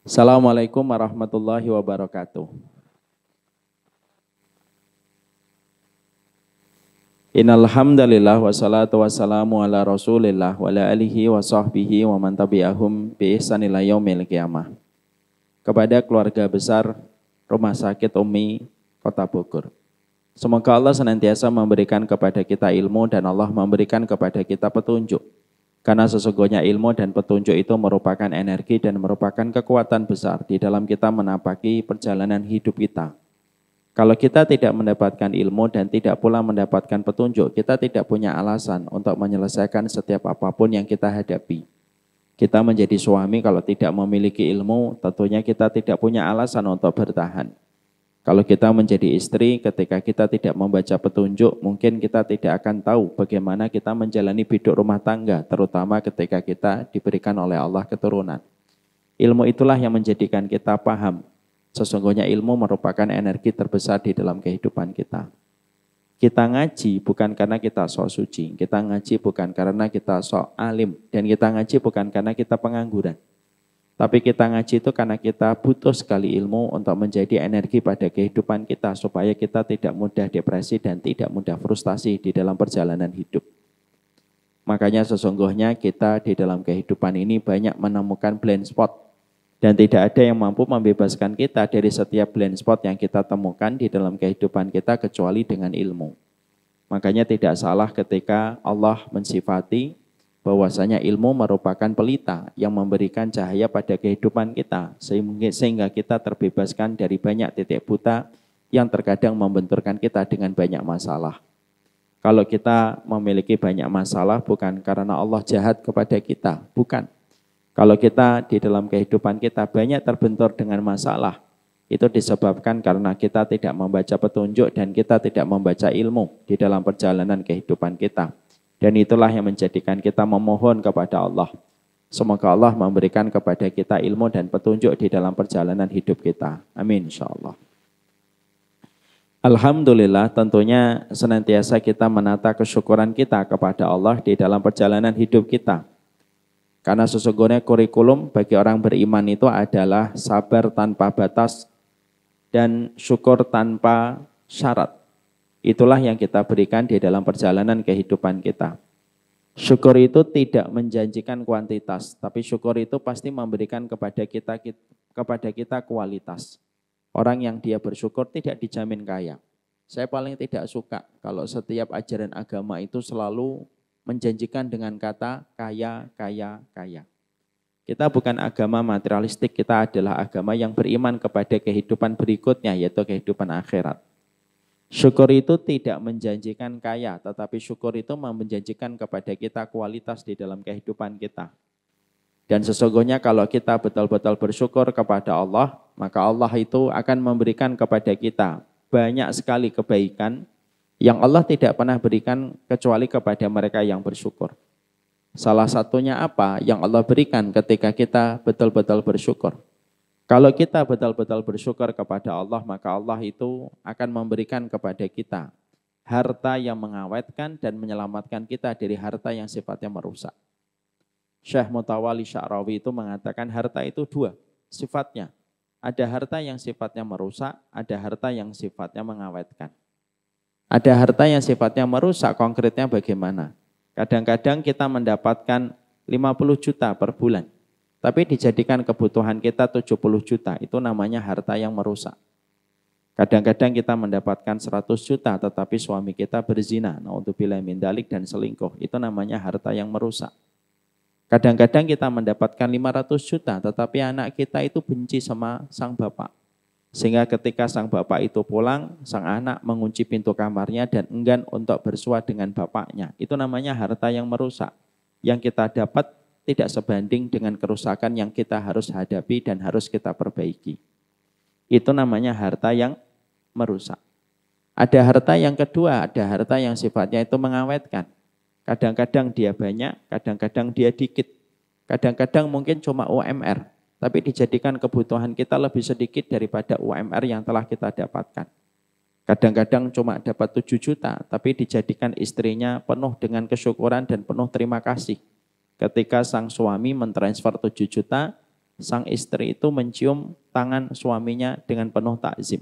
Assalamualaikum warahmatullahi wabarakatuh. Innal hamdalillah wassalatu wassalamu ala Rasulillah wa ala alihi wa sahbihi wa man tabi'ahum bi ihsan ila yaumil qiyamah. Kepada keluarga besar Rumah Sakit Umi Kota Bogor. Semoga Allah senantiasa memberikan kepada kita ilmu dan Allah memberikan kepada kita petunjuk. Karena sesungguhnya ilmu dan petunjuk itu merupakan energi dan merupakan kekuatan besar di dalam kita menapaki perjalanan hidup kita. Kalau kita tidak mendapatkan ilmu dan tidak pula mendapatkan petunjuk, kita tidak punya alasan untuk menyelesaikan setiap apapun yang kita hadapi. Kita menjadi suami kalau tidak memiliki ilmu, tentunya kita tidak punya alasan untuk bertahan. Kalau kita menjadi istri, ketika kita tidak membaca petunjuk, mungkin kita tidak akan tahu bagaimana kita menjalani hidup rumah tangga, terutama ketika kita diberikan oleh Allah keturunan. Ilmu itulah yang menjadikan kita paham. Sesungguhnya ilmu merupakan energi terbesar di dalam kehidupan kita. Kita ngaji bukan karena kita sok suci, kita ngaji bukan karena kita sok alim, dan kita ngaji bukan karena kita pengangguran. Tapi kita ngaji itu karena kita butuh sekali ilmu untuk menjadi energi pada kehidupan kita, supaya kita tidak mudah depresi dan tidak mudah frustasi di dalam perjalanan hidup. Makanya sesungguhnya kita di dalam kehidupan ini banyak menemukan blind spot. Dan tidak ada yang mampu membebaskan kita dari setiap blind spot yang kita temukan di dalam kehidupan kita kecuali dengan ilmu. Makanya tidak salah ketika Allah mensifati bahwasanya ilmu merupakan pelita yang memberikan cahaya pada kehidupan kita. Sehingga kita terbebaskan dari banyak titik buta yang terkadang membenturkan kita dengan banyak masalah. Kalau kita memiliki banyak masalah bukan karena Allah jahat kepada kita, bukan. Kalau kita di dalam kehidupan kita banyak terbentur dengan masalah, itu disebabkan karena kita tidak membaca petunjuk dan kita tidak membaca ilmu di dalam perjalanan kehidupan kita. Dan itulah yang menjadikan kita memohon kepada Allah. Semoga Allah memberikan kepada kita ilmu dan petunjuk di dalam perjalanan hidup kita. Amin insyaallah. Alhamdulillah, tentunya senantiasa kita menata kesyukuran kita kepada Allah di dalam perjalanan hidup kita. Karena sesungguhnya kurikulum bagi orang beriman itu adalah sabar tanpa batas dan syukur tanpa syarat. Itulah yang kita berikan di dalam perjalanan kehidupan kita. Syukur itu tidak menjanjikan kuantitas, tapi syukur itu pasti memberikan kepada kita kualitas. Orang yang dia bersyukur tidak dijamin kaya. Saya paling tidak suka kalau setiap ajaran agama itu selalu menjanjikan dengan kata kaya, kaya, kaya. Kita bukan agama materialistik, kita adalah agama yang beriman kepada kehidupan berikutnya, yaitu kehidupan akhirat. Syukur itu tidak menjanjikan kaya, tetapi syukur itu menjanjikan kepada kita kualitas di dalam kehidupan kita. Dan sesungguhnya kalau kita betul-betul bersyukur kepada Allah, maka Allah itu akan memberikan kepada kita banyak sekali kebaikan yang Allah tidak pernah berikan kecuali kepada mereka yang bersyukur. Salah satunya apa yang Allah berikan ketika kita betul-betul bersyukur? Kalau kita betul-betul bersyukur kepada Allah, maka Allah itu akan memberikan kepada kita harta yang mengawetkan dan menyelamatkan kita dari harta yang sifatnya merusak. Syekh Mutawalli Sya'rawi itu mengatakan harta itu dua sifatnya. Ada harta yang sifatnya merusak, ada harta yang sifatnya mengawetkan. Ada harta yang sifatnya merusak, konkretnya bagaimana? Kadang-kadang kita mendapatkan 50 juta per bulan, tapi dijadikan kebutuhan kita 70 juta, itu namanya harta yang merusak. Kadang-kadang kita mendapatkan 100 juta, tetapi suami kita berzina, naudzubillah min dzalik, dan selingkuh, itu namanya harta yang merusak. Kadang-kadang kita mendapatkan 500 juta, tetapi anak kita itu benci sama sang bapak. Sehingga ketika sang bapak itu pulang, sang anak mengunci pintu kamarnya dan enggan untuk bersua dengan bapaknya. Itu namanya harta yang merusak. Yang kita dapat tidak sebanding dengan kerusakan yang kita harus hadapi dan harus kita perbaiki. Itu namanya harta yang merusak. Ada harta yang kedua, ada harta yang sifatnya itu mengawetkan. Kadang-kadang dia banyak, kadang-kadang dia dikit. Kadang-kadang mungkin cuma UMR. Tapi dijadikan kebutuhan kita lebih sedikit daripada UMR yang telah kita dapatkan. Kadang-kadang cuma dapat 7 juta, tapi dijadikan istrinya penuh dengan kesyukuran dan penuh terima kasih. Ketika sang suami mentransfer 7 juta, sang istri itu mencium tangan suaminya dengan penuh takzim.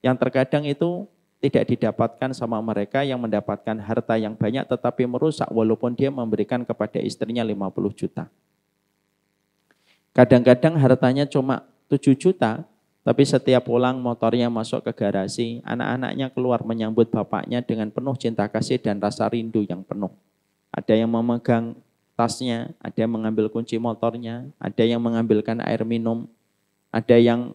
Yang terkadang itu tidak didapatkan sama mereka yang mendapatkan harta yang banyak tetapi merusak walaupun dia memberikan kepada istrinya 50 juta. Kadang-kadang hartanya cuma 7 juta, tapi setiap pulang motornya masuk ke garasi, anak-anaknya keluar menyambut bapaknya dengan penuh cinta kasih dan rasa rindu yang penuh. Ada yang memegang tasnya, ada yang mengambil kunci motornya, ada yang mengambilkan air minum, ada yang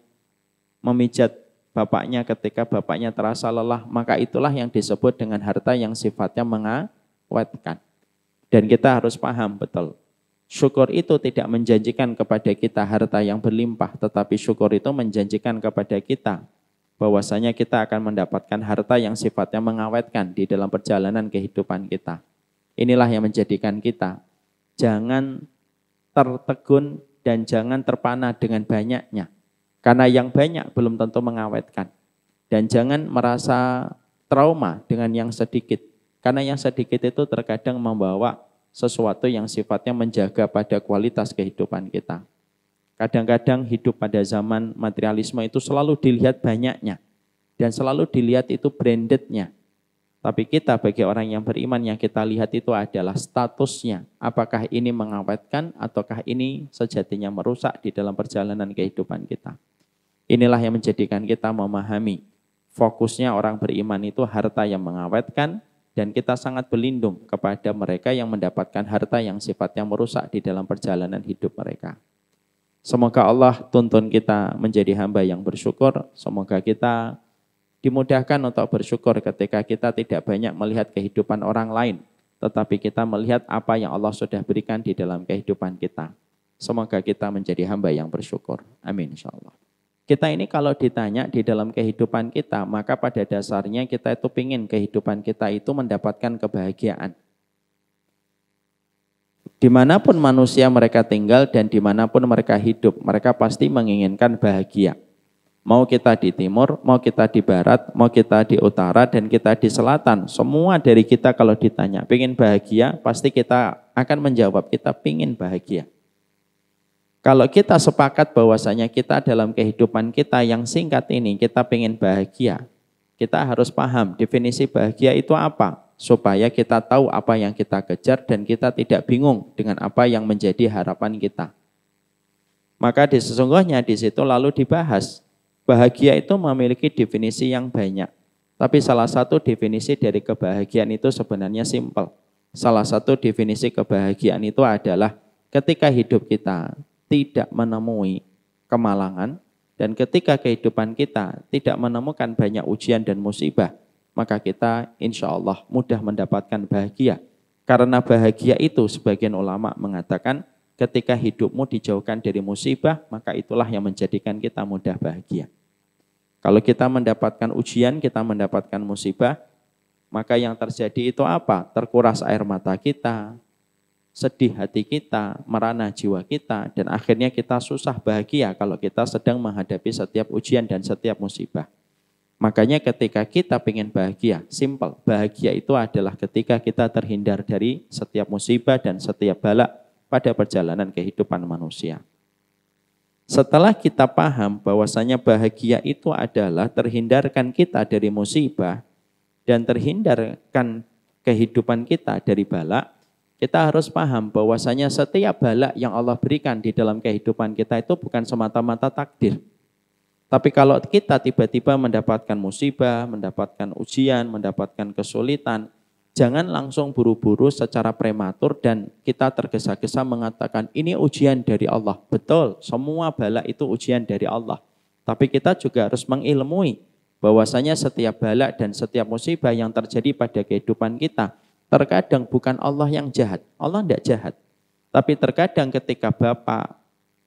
memijat bapaknya ketika bapaknya terasa lelah, maka itulah yang disebut dengan harta yang sifatnya mengawetkan. Dan kita harus paham betul, syukur itu tidak menjanjikan kepada kita harta yang berlimpah, tetapi syukur itu menjanjikan kepada kita bahwasanya kita akan mendapatkan harta yang sifatnya mengawetkan di dalam perjalanan kehidupan kita. Inilah yang menjadikan kita jangan tertegun dan jangan terpana dengan banyaknya. Karena yang banyak belum tentu mengawetkan. Dan jangan merasa trauma dengan yang sedikit. Karena yang sedikit itu terkadang membawa sesuatu yang sifatnya menjaga pada kualitas kehidupan kita. Kadang-kadang hidup pada zaman materialisme itu selalu dilihat banyaknya. Dan selalu dilihat itu brandednya. Tapi kita bagi orang yang beriman yang kita lihat itu adalah statusnya. Apakah ini mengawetkan ataukah ini sejatinya merusak di dalam perjalanan kehidupan kita. Inilah yang menjadikan kita memahami fokusnya orang beriman itu harta yang mengawetkan dan kita sangat berlindung kepada mereka yang mendapatkan harta yang sifatnya merusak di dalam perjalanan hidup mereka. Semoga Allah tuntun kita menjadi hamba yang bersyukur. Semoga kita dimudahkan untuk bersyukur ketika kita tidak banyak melihat kehidupan orang lain, tetapi kita melihat apa yang Allah sudah berikan di dalam kehidupan kita. Semoga kita menjadi hamba yang bersyukur. Amin insyaallah. Kita ini kalau ditanya di dalam kehidupan kita, maka pada dasarnya kita itu ingin kehidupan kita itu mendapatkan kebahagiaan. Dimanapun manusia mereka tinggal dan dimanapun mereka hidup, mereka pasti menginginkan bahagia. Mau kita di timur, mau kita di barat, mau kita di utara, dan kita di selatan. Semua dari kita kalau ditanya, pengen bahagia, pasti kita akan menjawab, kita pengen bahagia. Kalau kita sepakat bahwasanya kita dalam kehidupan kita yang singkat ini, kita pengen bahagia. Kita harus paham definisi bahagia itu apa. Supaya kita tahu apa yang kita kejar dan kita tidak bingung dengan apa yang menjadi harapan kita. Maka sesungguhnya di situ lalu dibahas. Bahagia itu memiliki definisi yang banyak. Tapi salah satu definisi dari kebahagiaan itu sebenarnya simpel. Salah satu definisi kebahagiaan itu adalah ketika hidup kita tidak menemui kemalangan dan ketika kehidupan kita tidak menemukan banyak ujian dan musibah, maka kita insya Allah mudah mendapatkan bahagia. Karena bahagia itu sebagian ulama mengatakan ketika hidupmu dijauhkan dari musibah, maka itulah yang menjadikan kita mudah bahagia. Kalau kita mendapatkan ujian, kita mendapatkan musibah, maka yang terjadi itu apa? Terkuras air mata kita, sedih hati kita, merana jiwa kita, dan akhirnya kita susah bahagia kalau kita sedang menghadapi setiap ujian dan setiap musibah. Makanya ketika kita ingin bahagia, simpel, bahagia itu adalah ketika kita terhindar dari setiap musibah dan setiap bala pada perjalanan kehidupan manusia. Setelah kita paham bahwasanya bahagia itu adalah terhindarkan kita dari musibah dan terhindarkan kehidupan kita dari bala, kita harus paham bahwasanya setiap bala yang Allah berikan di dalam kehidupan kita itu bukan semata-mata takdir. Tapi kalau kita tiba-tiba mendapatkan musibah, mendapatkan ujian, mendapatkan kesulitan, jangan langsung buru-buru secara prematur dan kita tergesa-gesa mengatakan ini ujian dari Allah. Betul, semua bala itu ujian dari Allah. Tapi kita juga harus mengilmui bahwasanya setiap bala dan setiap musibah yang terjadi pada kehidupan kita, terkadang bukan Allah yang jahat, Allah tidak jahat. Tapi terkadang ketika Bapak,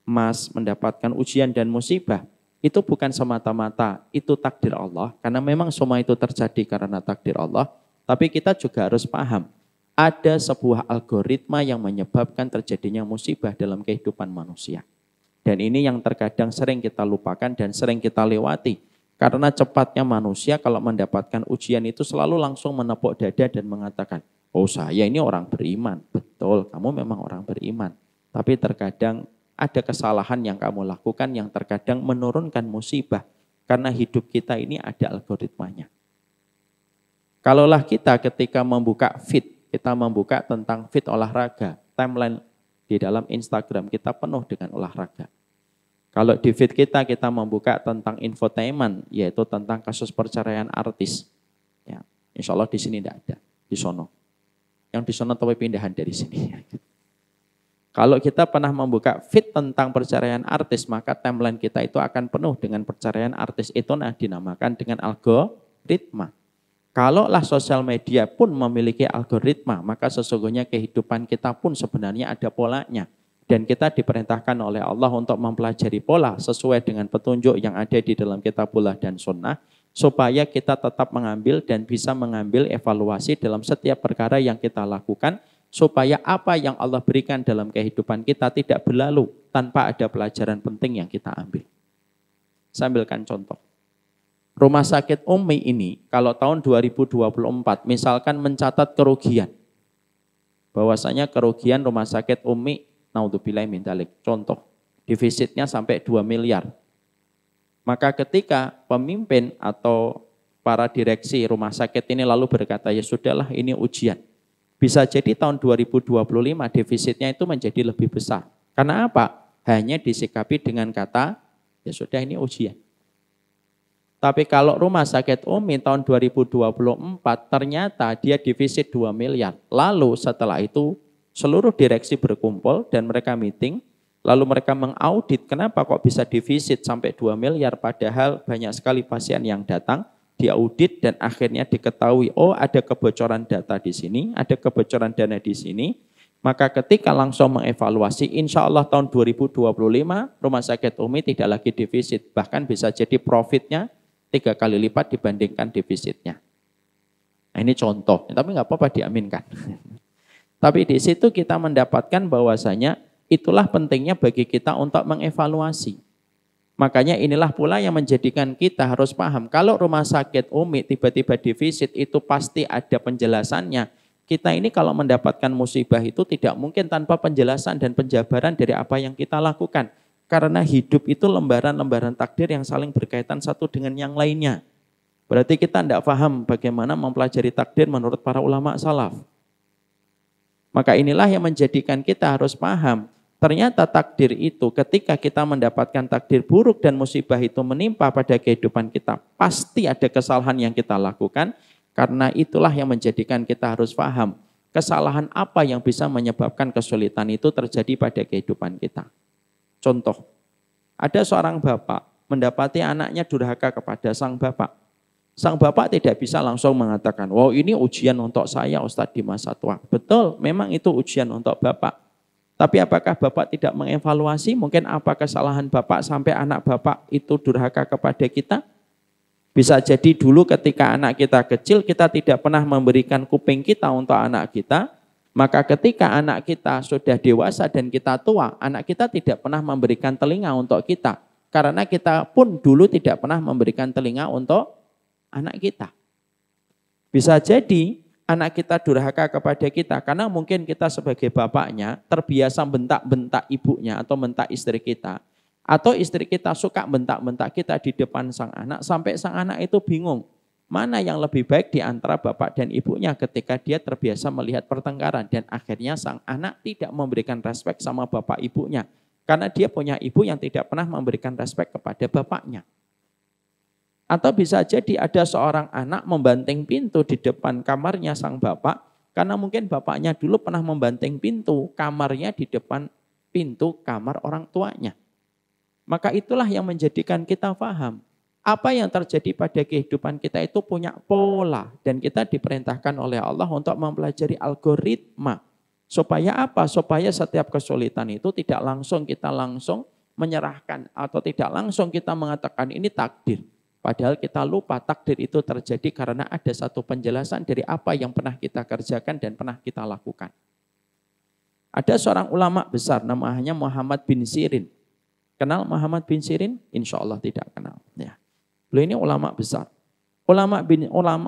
Mas mendapatkan ujian dan musibah, itu bukan semata-mata itu takdir Allah, karena memang semua itu terjadi karena takdir Allah. Tapi kita juga harus paham, ada sebuah algoritma yang menyebabkan terjadinya musibah dalam kehidupan manusia. Dan ini yang terkadang sering kita lupakan dan sering kita lewati. Karena cepatnya manusia kalau mendapatkan ujian itu selalu langsung menepuk dada dan mengatakan, oh saya ini orang beriman. Betul, kamu memang orang beriman. Tapi terkadang ada kesalahan yang kamu lakukan yang terkadang menurunkan musibah. Karena hidup kita ini ada algoritmanya. Kalaulah kita ketika membuka feed, kita membuka tentang feed olahraga, timeline di dalam Instagram kita penuh dengan olahraga. Kalau di feed kita membuka tentang infotainment, yaitu tentang kasus perceraian artis. Ya, insya Allah di sini tidak ada, di sono. Yang di sono tapi pindahan dari sini. Kalau kita pernah membuka feed tentang perceraian artis, maka timeline kita itu akan penuh dengan perceraian artis. Itu dinamakan dengan algoritma. Kalaulah sosial media pun memiliki algoritma, maka sesungguhnya kehidupan kita pun sebenarnya ada polanya. Dan kita diperintahkan oleh Allah untuk mempelajari pola sesuai dengan petunjuk yang ada di dalam kitabullah dan sunnah, supaya kita tetap mengambil dan bisa mengambil evaluasi dalam setiap perkara yang kita lakukan, supaya apa yang Allah berikan dalam kehidupan kita tidak berlalu tanpa ada pelajaran penting yang kita ambil. Saya ambilkan contoh. Rumah sakit Umi ini kalau tahun 2024 misalkan mencatat kerugian, bahwasanya kerugian rumah sakit Umi, naudzubillahi min dzalik, contoh, defisitnya sampai 2 miliar. Maka ketika pemimpin atau para direksi rumah sakit ini lalu berkata, ya sudahlah ini ujian. Bisa jadi tahun 2025 defisitnya itu menjadi lebih besar. Karena apa? Hanya disikapi dengan kata, ya sudah ini ujian. Tapi kalau rumah sakit Umi tahun 2024 ternyata dia defisit 2 miliar. Lalu setelah itu seluruh direksi berkumpul dan mereka meeting. Lalu mereka mengaudit kenapa kok bisa defisit sampai 2 miliar padahal banyak sekali pasien yang datang. Diaudit dan akhirnya diketahui, oh ada kebocoran data di sini, ada kebocoran dana di sini. Maka ketika langsung mengevaluasi, insya Allah tahun 2025 rumah sakit Umi tidak lagi defisit. Bahkan bisa jadi profitnya 3 kali lipat dibandingkan defisitnya. Nah ini contoh, tapi nggak apa-apa diaminkan. Tapi di situ kita mendapatkan bahwasanya itulah pentingnya bagi kita untuk mengevaluasi. Makanya inilah pula yang menjadikan kita harus paham. Kalau rumah sakit Umi tiba-tiba defisit itu pasti ada penjelasannya. Kita ini kalau mendapatkan musibah itu tidak mungkin tanpa penjelasan dan penjabaran dari apa yang kita lakukan. Karena hidup itu lembaran-lembaran takdir yang saling berkaitan satu dengan yang lainnya. Berarti kita tidak paham bagaimana mempelajari takdir menurut para ulama salaf. Maka inilah yang menjadikan kita harus paham. Ternyata takdir itu ketika kita mendapatkan takdir buruk dan musibah itu menimpa pada kehidupan kita. Pasti ada kesalahan yang kita lakukan. Karena itulah yang menjadikan kita harus paham. Kesalahan apa yang bisa menyebabkan kesulitan itu terjadi pada kehidupan kita. Contoh, ada seorang bapak mendapati anaknya durhaka kepada sang bapak. Sang bapak tidak bisa langsung mengatakan, wow ini ujian untuk saya Ustadz di masa tua. Betul, memang itu ujian untuk bapak. Tapi apakah bapak tidak mengevaluasi mungkin apa kesalahan bapak sampai anak bapak itu durhaka kepada kita? Bisa jadi dulu ketika anak kita kecil kita tidak pernah memberikan kuping kita untuk anak kita. Maka ketika anak kita sudah dewasa dan kita tua, anak kita tidak pernah memberikan telinga untuk kita. Karena kita pun dulu tidak pernah memberikan telinga untuk anak kita. Bisa jadi anak kita durhaka kepada kita karena mungkin kita sebagai bapaknya terbiasa bentak-bentak ibunya atau bentak istri kita. Atau istri kita suka bentak-bentak kita di depan sang anak sampai sang anak itu bingung. Mana yang lebih baik di antara bapak dan ibunya ketika dia terbiasa melihat pertengkaran. Dan akhirnya sang anak tidak memberikan respek sama bapak ibunya. Karena dia punya ibu yang tidak pernah memberikan respek kepada bapaknya. Atau bisa jadi ada seorang anak membanting pintu di depan kamarnya sang bapak. Karena mungkin bapaknya dulu pernah membanting pintu kamarnya di depan pintu kamar orang tuanya. Maka itulah yang menjadikan kita paham. Apa yang terjadi pada kehidupan kita itu punya pola. Dan kita diperintahkan oleh Allah untuk mempelajari algoritma. Supaya apa? Supaya setiap kesulitan itu tidak langsung kita menyerahkan. Atau tidak langsung kita mengatakan ini takdir. Padahal kita lupa takdir itu terjadi karena ada satu penjelasan dari apa yang pernah kita kerjakan dan pernah kita lakukan. Ada seorang ulama besar namanya Muhammad bin Sirin. Kenal Muhammad bin Sirin? Insya Allah tidak kenal. Ya. Beliau ini ulama besar. Ulama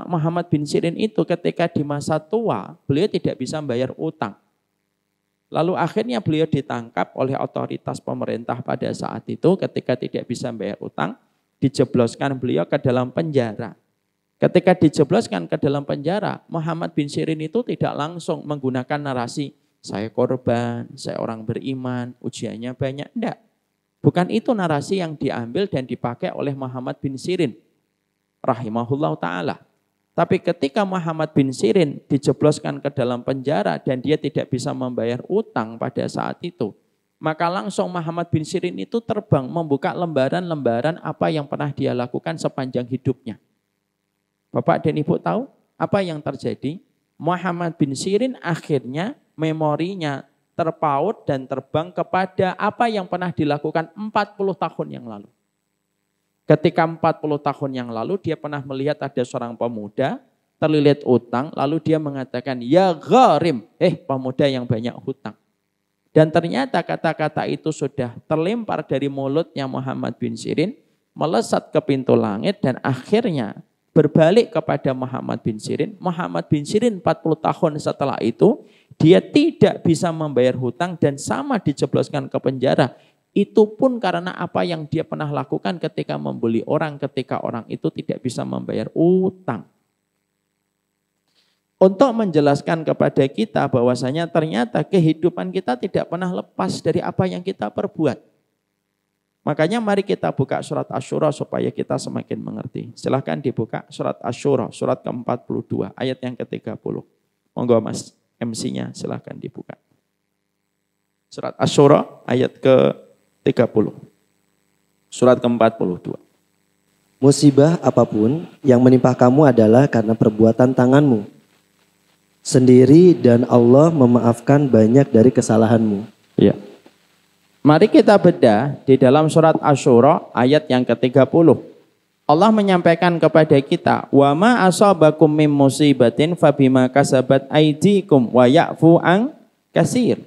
Muhammad bin Sirin itu ketika di masa tua, beliau tidak bisa membayar utang. Lalu akhirnya beliau ditangkap oleh otoritas pemerintah pada saat itu ketika tidak bisa bayar utang, dijebloskan beliau ke dalam penjara. Ketika dijebloskan ke dalam penjara, Muhammad bin Sirin itu tidak langsung menggunakan narasi, saya korban, saya orang beriman, ujiannya banyak. Enggak. Bukan itu narasi yang diambil dan dipakai oleh Muhammad bin Sirin rahimahullah ta'ala. Tapi ketika Muhammad bin Sirin dijebloskan ke dalam penjara dan dia tidak bisa membayar utang pada saat itu, maka langsung Muhammad bin Sirin itu terbang membuka lembaran-lembaran apa yang pernah dia lakukan sepanjang hidupnya. Bapak dan Ibu tahu apa yang terjadi? Muhammad bin Sirin akhirnya memorinya terpaut dan terbang kepada apa yang pernah dilakukan 40 tahun yang lalu. Ketika 40 tahun yang lalu dia pernah melihat ada seorang pemuda terlilit utang, lalu dia mengatakan, ya gharim, pemuda yang banyak hutang. Dan ternyata kata-kata itu sudah terlempar dari mulutnya Muhammad bin Sirin, melesat ke pintu langit dan akhirnya berbalik kepada Muhammad bin Sirin. Muhammad bin Sirin 40 tahun setelah itu, dia tidak bisa membayar hutang dan sama dijebloskan ke penjara. Itu pun karena apa yang dia pernah lakukan ketika membuli orang, ketika orang itu tidak bisa membayar utang. Untuk menjelaskan kepada kita bahwasanya ternyata kehidupan kita tidak pernah lepas dari apa yang kita perbuat. Makanya mari kita buka surat Asy-Syura supaya kita semakin mengerti. Silahkan dibuka surat Asy-Syura, surat ke-42, ayat yang ke-30. Monggo Mas, MC-nya silahkan dibuka. Surat Asy-Syura, ayat ke-30. Surat ke-42. Musibah apapun yang menimpa kamu adalah karena perbuatan tanganmu sendiri dan Allah memaafkan banyak dari kesalahanmu. Ya. Mari kita bedah di dalam surat Asy-Syura ayat yang ke-30. Allah menyampaikan kepada kita, "Wa ma asabakum mim musibatin fabima kasabat aydikum wa ya'fu an katsir."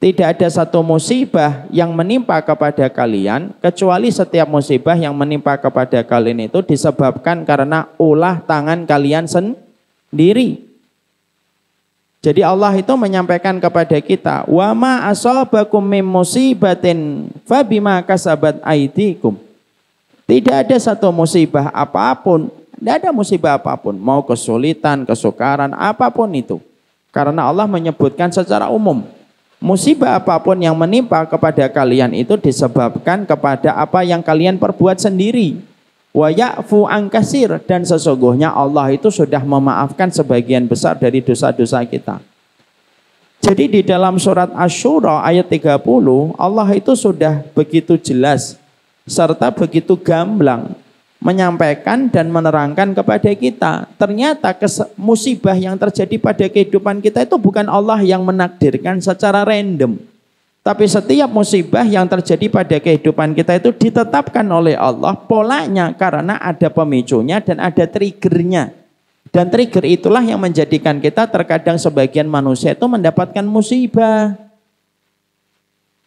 Tidak ada satu musibah yang menimpa kepada kalian, kecuali setiap musibah yang menimpa kepada kalian itu disebabkan karena ulah tangan kalian sendiri. Jadi Allah itu menyampaikan kepada kita, wa ma asabakum mim musibatin fabima kasabat aydikum. Tidak ada satu musibah apapun, tidak ada musibah apapun, mau kesulitan, kesukaran, apapun itu. Karena Allah menyebutkan secara umum. Musibah apapun yang menimpa kepada kalian itu disebabkan kepada apa yang kalian perbuat sendiri. Wa ya'fu an katsir, dan sesungguhnya Allah itu sudah memaafkan sebagian besar dari dosa-dosa kita. Jadi di dalam surat Asy-Syura ayat 30 Allah itu sudah begitu jelas serta begitu gamblang menyampaikan dan menerangkan kepada kita. Ternyata musibah yang terjadi pada kehidupan kita itu bukan Allah yang menakdirkan secara random. Tapi setiap musibah yang terjadi pada kehidupan kita itu ditetapkan oleh Allah polanya karena ada pemicunya dan ada triggernya. Dan trigger itulah yang menjadikan kita terkadang sebagian manusia itu mendapatkan musibah.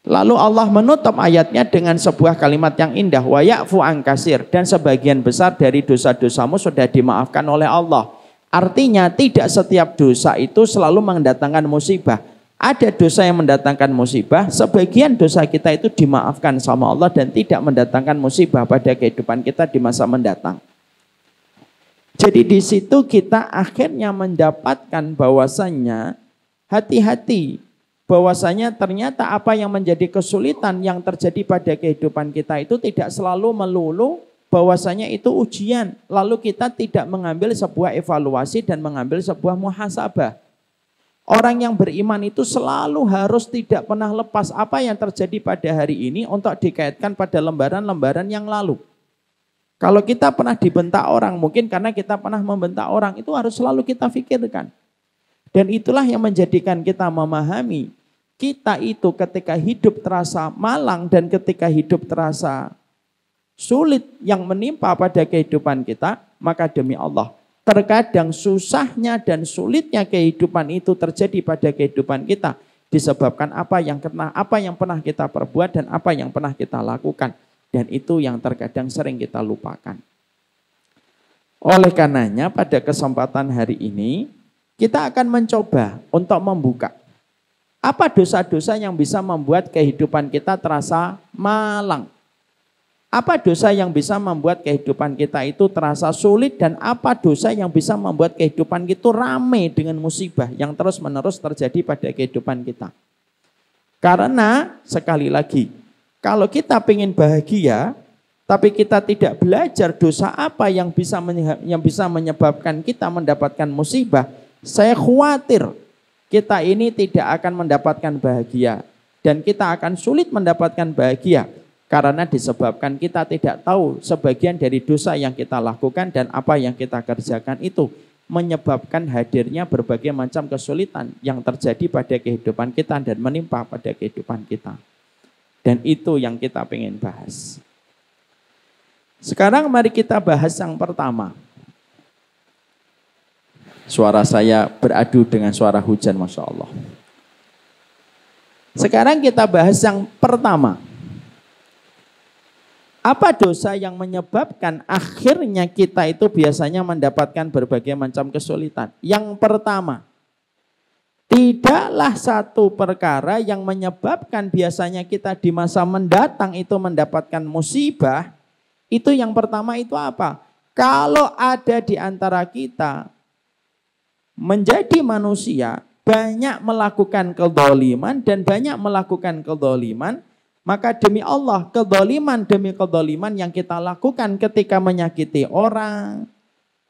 Lalu Allah menutup ayatnya dengan sebuah kalimat yang indah, wa ya'fu an katsir, dan sebagian besar dari dosa-dosamu sudah dimaafkan oleh Allah. Artinya tidak setiap dosa itu selalu mendatangkan musibah. Ada dosa yang mendatangkan musibah, sebagian dosa kita itu dimaafkan sama Allah dan tidak mendatangkan musibah pada kehidupan kita di masa mendatang. Jadi di situ kita akhirnya mendapatkan bahwasannya hati-hati. Bahwasanya ternyata apa yang menjadi kesulitan yang terjadi pada kehidupan kita itu tidak selalu melulu bahwasanya itu ujian. Lalu kita tidak mengambil sebuah evaluasi dan mengambil sebuah muhasabah. Orang yang beriman itu selalu harus tidak pernah lepas apa yang terjadi pada hari ini untuk dikaitkan pada lembaran-lembaran yang lalu. Kalau kita pernah dibentak orang, mungkin karena kita pernah membentak orang, itu harus selalu kita pikirkan. Dan itulah yang menjadikan kita memahami, kita itu ketika hidup terasa malang dan ketika hidup terasa sulit yang menimpa pada kehidupan kita, maka demi Allah, terkadang susahnya dan sulitnya kehidupan itu terjadi pada kehidupan kita disebabkan apa yang pernah kita perbuat dan apa yang pernah kita lakukan. Dan itu yang terkadang sering kita lupakan. Oleh karenanya pada kesempatan hari ini, kita akan mencoba untuk membuka Apa dosa-dosa yang bisa membuat kehidupan kita terasa malang? Apa dosa yang bisa membuat kehidupan kita itu terasa sulit, dan apa dosa yang bisa membuat kehidupan kita rame dengan musibah yang terus-menerus terjadi pada kehidupan kita? Karena sekali lagi, kalau kita ingin bahagia, tapi kita tidak belajar dosa apa yang bisa menyebabkan kita mendapatkan musibah, saya khawatir kita ini tidak akan mendapatkan bahagia. Dan kita akan sulit mendapatkan bahagia. Karena disebabkan kita tidak tahu sebagian dari dosa yang kita lakukan dan apa yang kita kerjakan itu menyebabkan hadirnya berbagai macam kesulitan yang terjadi pada kehidupan kita dan menimpa pada kehidupan kita. Dan itu yang kita pengen bahas. Sekarang mari kita bahas yang pertama. Suara saya beradu dengan suara hujan, Masya Allah. Sekarang kita bahas yang pertama. Apa dosa yang menyebabkan akhirnya kita itu biasanya mendapatkan berbagai macam kesulitan? Yang pertama, tidaklah satu perkara yang menyebabkan biasanya kita di masa mendatang itu mendapatkan musibah. Itu yang pertama itu apa? Kalau ada di antara kita menjadi manusia, banyak melakukan kezaliman dan banyak melakukan kezaliman, maka demi Allah, kezaliman demi kezaliman yang kita lakukan ketika menyakiti orang,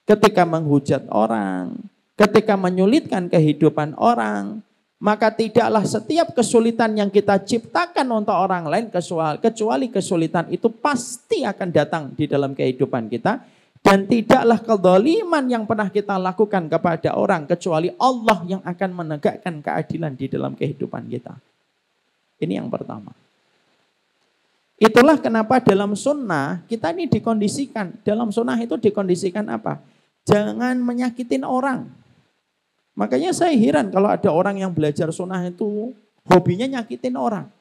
ketika menghujat orang, ketika menyulitkan kehidupan orang, maka tidaklah setiap kesulitan yang kita ciptakan untuk orang lain, kecuali kesulitan itu pasti akan datang di dalam kehidupan kita. Dan tidaklah kezaliman yang pernah kita lakukan kepada orang, kecuali Allah yang akan menegakkan keadilan di dalam kehidupan kita. Ini yang pertama. Itulah kenapa dalam sunnah kita ini dikondisikan. Dalam sunnah itu dikondisikan apa? Jangan menyakitin orang. Makanya saya heran kalau ada orang yang belajar sunnah itu hobinya nyakitin orang.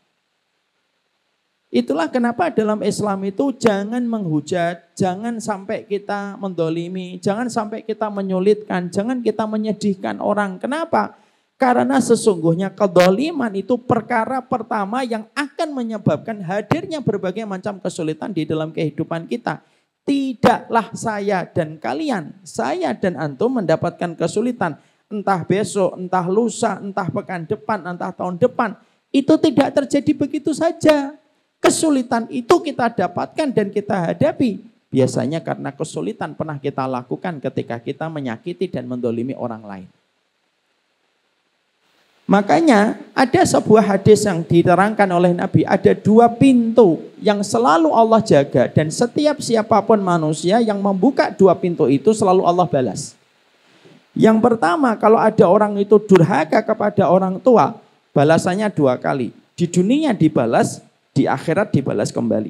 Itulah kenapa dalam Islam itu jangan menghujat, jangan sampai kita mendolimi, jangan sampai kita menyulitkan, jangan kita menyedihkan orang. Kenapa? Karena sesungguhnya kedoliman itu perkara pertama yang akan menyebabkan hadirnya berbagai macam kesulitan di dalam kehidupan kita. Tidaklah saya dan kalian, saya dan antum mendapatkan kesulitan. Entah besok, entah lusa, entah pekan depan, entah tahun depan. Itu tidak terjadi begitu saja. Kesulitan itu kita dapatkan dan kita hadapi. Biasanya karena kesulitan pernah kita lakukan ketika kita menyakiti dan mendolimi orang lain. Makanya ada sebuah hadis yang diterangkan oleh Nabi. Ada dua pintu yang selalu Allah jaga. Dan setiap siapapun manusia yang membuka dua pintu itu selalu Allah balas. Yang pertama, kalau ada orang itu durhaka kepada orang tua, balasannya dua kali. Di dunia dibalas, di akhirat dibalas kembali.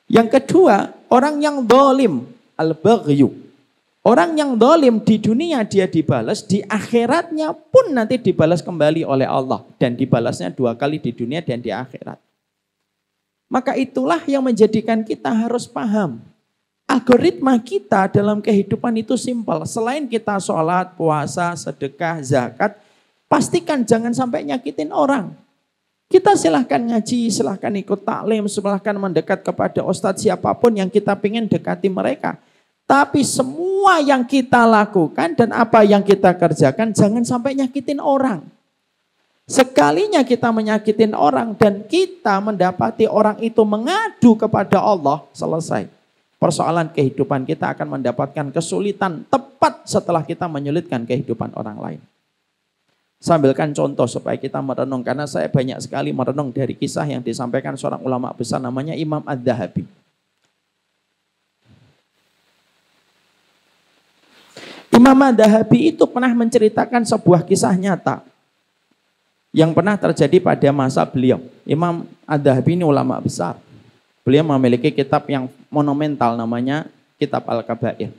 Yang kedua, orang yang dolim, al-baghyu. Orang yang dolim di dunia dia dibalas, di akhiratnya pun nanti dibalas kembali oleh Allah. Dan dibalasnya dua kali di dunia dan di akhirat. Maka itulah yang menjadikan kita harus paham. Algoritma kita dalam kehidupan itu simpel. Selain kita sholat, puasa, sedekah, zakat, pastikan jangan sampai nyakitin orang. Kita silahkan ngaji, silahkan ikut taklim, silahkan mendekat kepada ustadz siapapun yang kita ingin dekati mereka. Tapi semua yang kita lakukan dan apa yang kita kerjakan jangan sampai nyakitin orang. Sekalinya kita menyakitin orang dan kita mendapati orang itu mengadu kepada Allah, selesai. Persoalan kehidupan kita akan mendapatkan kesulitan tepat setelah kita menyulitkan kehidupan orang lain. Sambilkan contoh supaya kita merenung, karena saya banyak sekali merenung dari kisah yang disampaikan seorang ulama besar namanya Imam Adz-Dzahabi. Imam Adz-Dzahabi itu pernah menceritakan sebuah kisah nyata yang pernah terjadi pada masa beliau. Imam Adz-Dzahabi ini ulama besar. Beliau memiliki kitab yang monumental namanya Kitab Al-Kabair.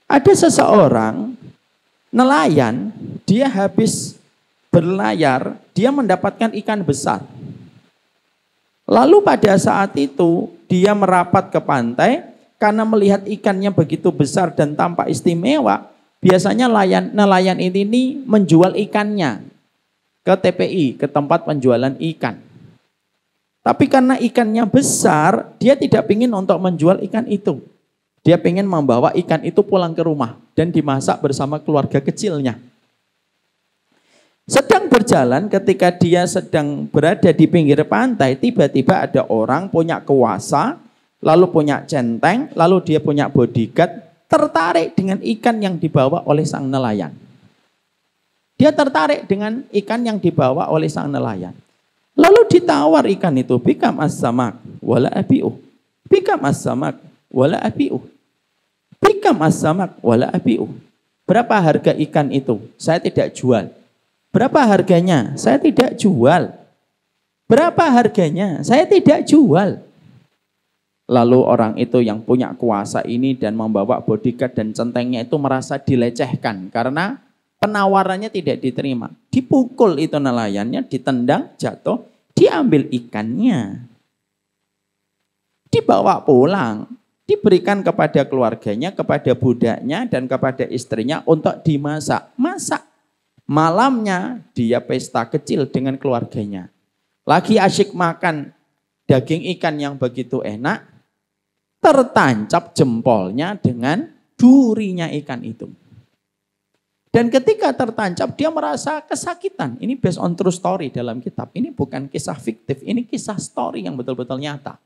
Ada seseorang nelayan, dia habis berlayar, dia mendapatkan ikan besar. Lalu pada saat itu dia merapat ke pantai, karena melihat ikannya begitu besar dan tampak istimewa, biasanya nelayan ini menjual ikannya. ke TPI, ke tempat penjualan ikan. Tapi karena ikannya besar, dia tidak ingin untuk menjual ikan itu. Dia ingin membawa ikan itu pulang ke rumah dan dimasak bersama keluarga kecilnya. Sedang berjalan ketika dia sedang berada di pinggir pantai, tiba-tiba ada orang punya kuasa, lalu punya centeng, lalu dia punya bodyguard, tertarik dengan ikan yang dibawa oleh sang nelayan. Dia tertarik dengan ikan yang dibawa oleh sang nelayan. Lalu ditawar ikan itu, bikam as-samak wala abi'uh. Bikam as-samak wala abi'uh. Bikam as-samak wala abi'uh. Berapa harga ikan itu? Saya tidak jual. Berapa harganya? Saya tidak jual. Berapa harganya? Saya tidak jual. Lalu orang itu yang punya kuasa ini dan membawa bodyguard dan centengnya itu merasa dilecehkan karena penawarannya tidak diterima. Dipukul itu nelayannya, ditendang, jatuh, diambil ikannya. Dibawa pulang, diberikan kepada keluarganya, kepada budaknya dan kepada istrinya untuk dimasak. Masak. Malamnya dia pesta kecil dengan keluarganya. Lagi asyik makan daging ikan yang begitu enak, tertancap jempolnya dengan durinya ikan itu. Dan ketika tertancap dia merasa kesakitan. Ini based on true story dalam kitab. Ini bukan kisah fiktif, ini kisah story yang betul-betul nyata.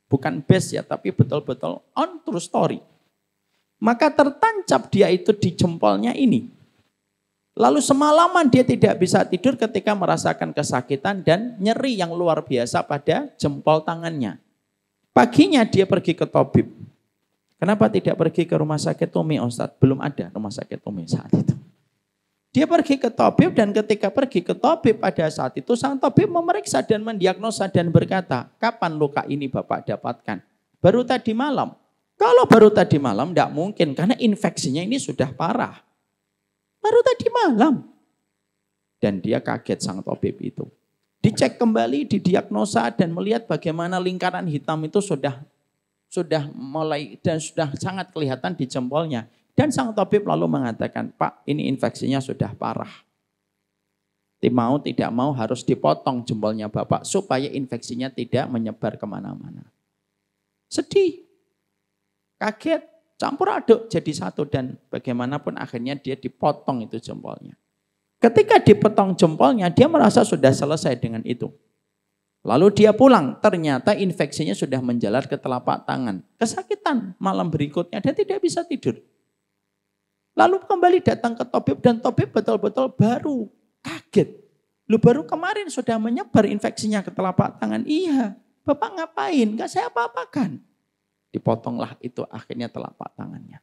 Bukan based ya, tapi betul-betul on true story. Maka tertancap dia itu di jempolnya ini. Lalu semalaman dia tidak bisa tidur ketika merasakan kesakitan dan nyeri yang luar biasa pada jempol tangannya. Paginya dia pergi ke tabib. Kenapa tidak pergi ke rumah sakit Umi, Ustadz? Belum ada rumah sakit Umi saat itu. Dia pergi ke tabib dan ketika pergi ke tabib pada saat itu, sang tabib memeriksa dan mendiagnosa dan berkata, kapan luka ini Bapak dapatkan? Baru tadi malam. Kalau baru tadi malam tidak mungkin karena infeksinya ini sudah parah. Baru tadi malam. Dan dia kaget sang tabib itu. Dicek kembali, didiagnosa dan melihat bagaimana lingkaran hitam itu sudah mulai dan sudah sangat kelihatan di jempolnya. Dan sang tabib lalu mengatakan, Pak, ini infeksinya sudah parah. Mau tidak mau harus dipotong jempolnya Bapak supaya infeksinya tidak menyebar kemana-mana. Sedih, kaget, campur aduk jadi satu dan bagaimanapun akhirnya dia dipotong itu jempolnya. Ketika dipotong jempolnya, dia merasa sudah selesai dengan itu. Lalu dia pulang, ternyata infeksinya sudah menjalar ke telapak tangan. Kesakitan malam berikutnya, dia tidak bisa tidur. Lalu kembali datang ke tabib dan tabib betul-betul baru kaget. Lu baru kemarin sudah menyebar infeksinya ke telapak tangan. Iya, Bapak ngapain? Enggak saya apa-apakan. Dipotonglah itu akhirnya telapak tangannya.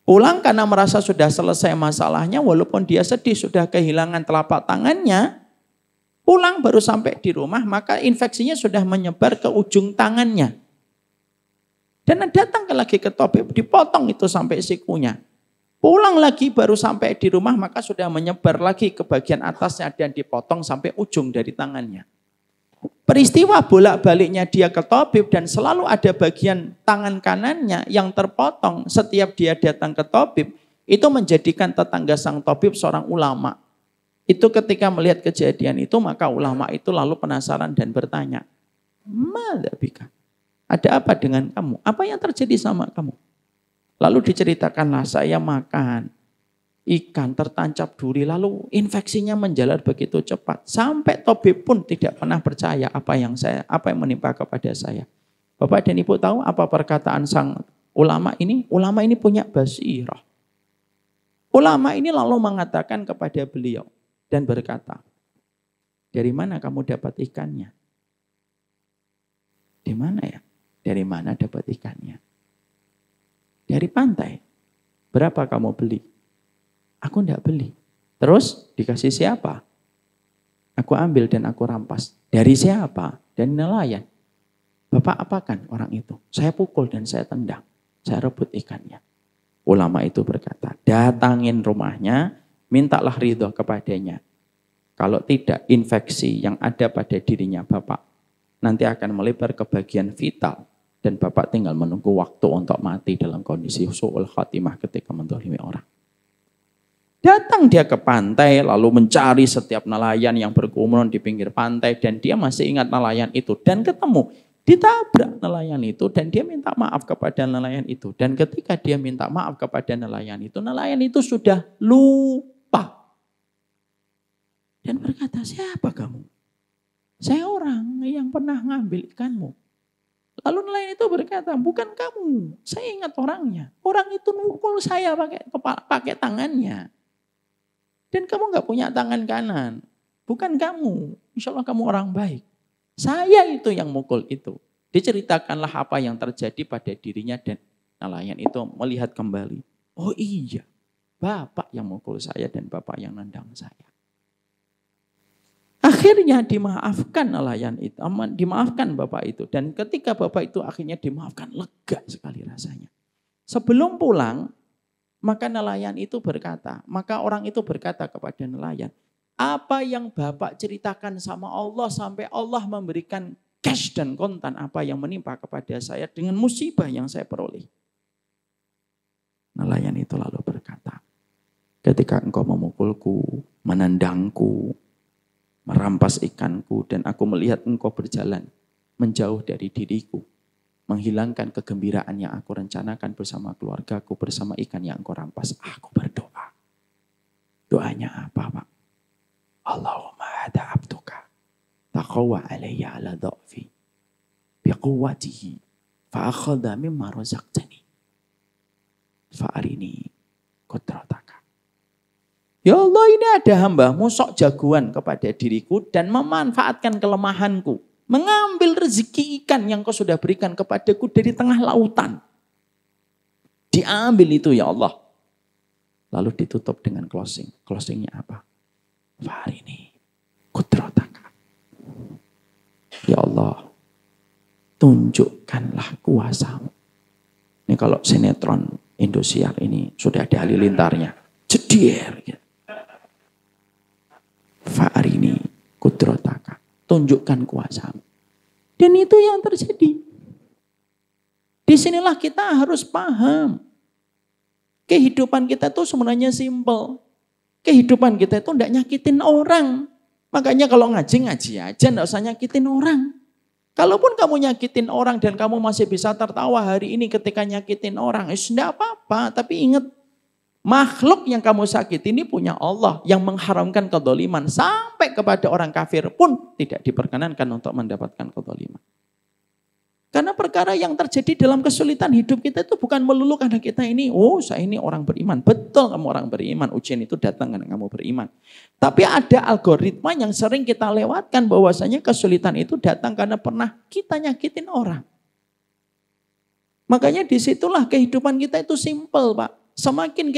Pulang karena merasa sudah selesai masalahnya, walaupun dia sedih sudah kehilangan telapak tangannya, pulang baru sampai di rumah, maka infeksinya sudah menyebar ke ujung tangannya. Dan datang lagi ke tabib, dipotong itu sampai sikunya. Pulang lagi baru sampai di rumah, maka sudah menyebar lagi ke bagian atasnya dan dipotong sampai ujung dari tangannya. Peristiwa bolak-baliknya dia ke tabib dan selalu ada bagian tangan kanannya yang terpotong setiap dia datang ke tabib, itu menjadikan tetangga sang tabib seorang ulama. Itu ketika melihat kejadian itu, maka ulama itu lalu penasaran dan bertanya, "Madza bika? Ada apa dengan kamu? Apa yang terjadi sama kamu?" Lalu diceritakanlah, saya makan ikan tertancap duri, lalu infeksinya menjalar begitu cepat. Sampai tabib pun tidak pernah percaya apa yang menimpa kepada saya. Bapak dan Ibu tahu apa perkataan sang ulama ini? Ulama ini punya basirah. Ulama ini lalu mengatakan kepada beliau dan berkata, dari mana kamu dapat ikannya? Di mana ya? Dari mana dapat ikannya? Dari pantai. Berapa kamu beli? Aku enggak beli. Terus dikasih siapa? Aku ambil dan aku rampas. Dari siapa? Dari nelayan. Bapak apakan orang itu? Saya pukul dan saya tendang. Saya rebut ikannya. Ulama itu berkata, datangin rumahnya, mintalah ridho kepadanya. Kalau tidak, infeksi yang ada pada dirinya Bapak nanti akan melebar ke bagian vital. Dan Bapak tinggal menunggu waktu untuk mati dalam kondisi su'ul khatimah ketika mendolimi orang. Datang dia ke pantai lalu mencari setiap nelayan yang berkerumun di pinggir pantai dan dia masih ingat nelayan itu dan ketemu. Ditabrak nelayan itu dan dia minta maaf kepada nelayan itu. Dan ketika dia minta maaf kepada nelayan itu sudah lupa. Dan berkata, siapa kamu? Saya orang yang pernah ngambil ikanmu. Lalu nelayan itu berkata, bukan kamu. Saya ingat orangnya. Orang itu mukul saya pakai tangannya. Dan kamu gak punya tangan kanan. Bukan kamu. Insya Allah kamu orang baik. Saya itu yang mukul itu. Diceritakanlah apa yang terjadi pada dirinya dan nelayan itu melihat kembali. Oh iya, bapak yang mukul saya dan bapak yang nendang saya. Akhirnya dimaafkan nelayan itu, dimaafkan bapak itu. Dan ketika bapak itu akhirnya dimaafkan, lega sekali rasanya. Sebelum pulang, maka orang itu berkata kepada nelayan, apa yang bapak ceritakan sama Allah sampai Allah memberikan cash dan kontan apa yang menimpa kepada saya dengan musibah yang saya peroleh. Nelayan itu lalu berkata, ketika engkau memukulku, menendangku, merampas ikanku, dan aku melihat engkau berjalan menjauh dari diriku, menghilangkan kegembiraan yang aku rencanakan bersama keluargaku, bersama ikan yang engkau rampas, aku berdoa. Doanya apa, Pak? Allahumma hada abduka taqawwa alayya ala dha'fi biquwwatihi fa'akhadha mimma razaqtani fa'arini qudrataka. Ya Allah, ini ada hamba-Mu sok jagoan kepada diriku dan memanfaatkan kelemahanku, mengambil rezeki ikan yang Kau sudah berikan kepadaku dari tengah lautan. Diambil itu ya Allah. Lalu ditutup dengan closing. Closingnya apa? Fa'arini qudrataka. Ya Allah, tunjukkanlah kuasa-Mu. Ini kalau sinetron Indosiar ini sudah ada halilintarnya. Jedier. Gitu. Fa'arini qudrataka. Tunjukkan kuasa-Mu. Dan itu yang terjadi. Disinilah kita harus paham. Kehidupan kita itu sebenarnya simpel. Kehidupan kita itu tidak nyakitin orang. Makanya kalau ngaji aja, tidak usah nyakitin orang. Kalaupun kamu nyakitin orang dan kamu masih bisa tertawa hari ini ketika nyakitin orang, tidak apa-apa. Tapi ingat, makhluk yang kamu sakit ini punya Allah yang mengharamkan kedzaliman. Sampai kepada orang kafir pun tidak diperkenankan untuk mendapatkan kedzaliman. Karena perkara yang terjadi dalam kesulitan hidup kita itu bukan melulu karena kita ini, oh saya ini orang beriman. Betul kamu orang beriman, ujian itu datang karena kamu beriman. Tapi ada algoritma yang sering kita lewatkan bahwasanya kesulitan itu datang karena pernah kita nyakitin orang. Makanya disitulah kehidupan kita itu simpel Pak. Semakin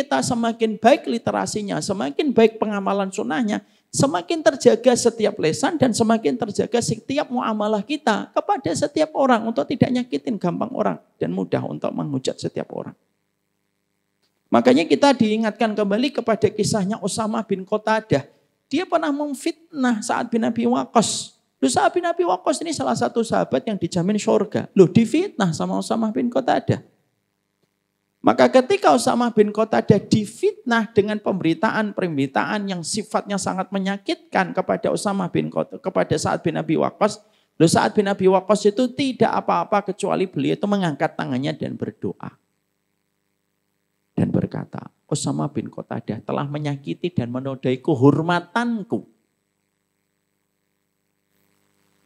baik literasinya, semakin baik pengamalan sunnahnya, semakin terjaga setiap lesan dan semakin terjaga setiap muamalah kita kepada setiap orang untuk tidak nyakitin gampang orang dan mudah untuk menghujat setiap orang. Makanya kita diingatkan kembali kepada kisahnya Usamah bin Qatadah. Dia pernah memfitnah Sa'ad bin Abi Waqqas. Sa'ad bin Abi Waqqas ini salah satu sahabat yang dijamin surga. Difitnah sama Usamah bin Qatadah. Maka ketika Usamah bin Qatadah difitnah dengan pemberitaan yang sifatnya sangat menyakitkan kepada kepada Sa'ad bin Abi Waqqas, Sa'ad bin Abi Waqqas itu tidak apa-apa kecuali beliau itu mengangkat tangannya dan berdoa. Dan berkata, Usamah bin Qatadah telah menyakiti dan menodai kehormatanku.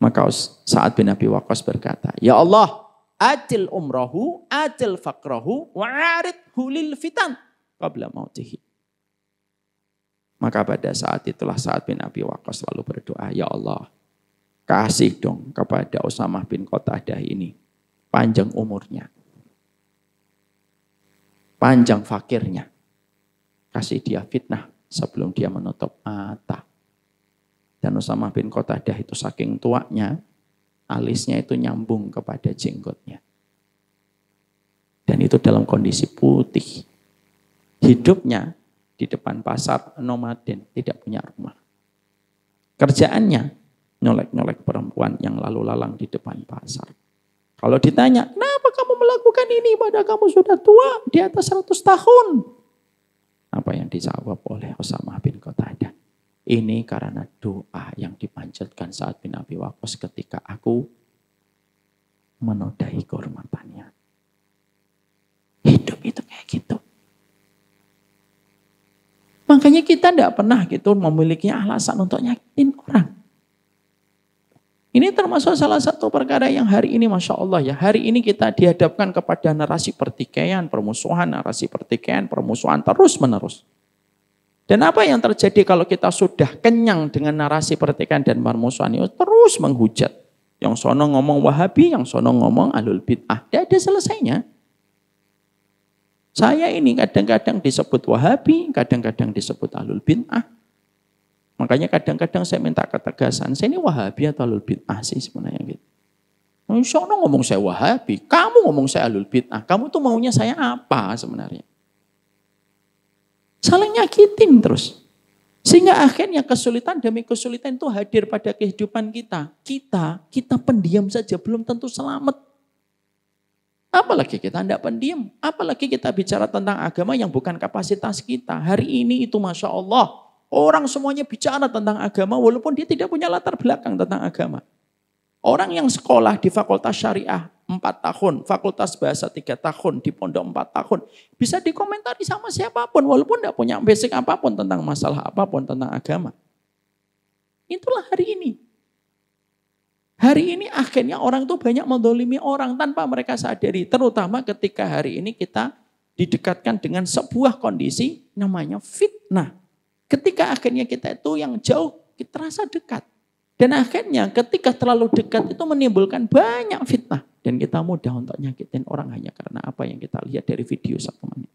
Maka Sa'ad bin Abi Waqqas berkata, ya Allah, ajil umrahu, ajil fakrahu, wa'aridhu lil fitan qabla mautihi. Maka pada saat itulah Sa'ad bin Abi Waqqas lalu berdoa, ya Allah, kasih dong kepada Usamah bin Qatadah ini panjang umurnya, panjang fakirnya, kasih dia fitnah sebelum dia menutup mata. Dan Usamah bin Qatadah itu saking tuanya, alisnya itu nyambung kepada jenggotnya. Dan itu dalam kondisi putih. Hidupnya di depan pasar nomaden, tidak punya rumah. Kerjaannya nyolek-nyolek perempuan yang lalu lalang di depan pasar. Kalau ditanya, kenapa kamu melakukan ini pada kamu sudah tua di atas 100 tahun? Apa apa yang dijawab oleh Usamah bin Qatadah. Ini karena doa yang dipanjatkan Sa'ad bin Abi Waqqas ketika aku menodai kehormatannya. Hidup itu kayak gitu. Makanya kita tidak pernah gitu memiliki alasan untuk nyakitin orang. Ini termasuk salah satu perkara yang hari ini Masya Allah ya. Hari ini kita dihadapkan kepada narasi pertikaian, permusuhan, narasi pertikaian, permusuhan terus menerus. Dan apa yang terjadi kalau kita sudah kenyang dengan narasi pertikaian dan permusuhan itu terus menghujat. Yang sono ngomong Wahabi, yang sono ngomong Ahlul Bid'ah. Tidak ada selesainya. Saya ini kadang-kadang disebut Wahabi, kadang-kadang disebut Ahlul Bid'ah. Makanya kadang-kadang saya minta ketegasan, saya ini Wahabi atau Ahlul Bid'ah sih sebenarnya gitu. Sono ngomong saya Wahabi, kamu ngomong saya Ahlul Bid'ah. Kamu tuh maunya saya apa sebenarnya? Saling nyakitin terus. Sehingga akhirnya kesulitan demi kesulitan itu hadir pada kehidupan kita. Kita pendiam saja belum tentu selamat. Apalagi kita tidak pendiam. Apalagi kita bicara tentang agama yang bukan kapasitas kita. Hari ini itu Masya Allah. Orang semuanya bicara tentang agama walaupun dia tidak punya latar belakang tentang agama. Orang yang sekolah di fakultas syariah 4 tahun, fakultas bahasa 3 tahun, di pondok 4 tahun. Bisa dikomentari sama siapapun walaupun tidak punya basic apapun tentang masalah apapun tentang agama. Itulah hari ini. Hari ini akhirnya orang itu banyak mendolimi orang tanpa mereka sadari. Terutama ketika hari ini kita didekatkan dengan sebuah kondisi namanya fitnah. Ketika akhirnya kita itu yang jauh kita rasa dekat. Dan akhirnya ketika terlalu dekat itu menimbulkan banyak fitnah. Dan kita mudah untuk nyakitin orang hanya karena apa yang kita lihat dari video 1 menit.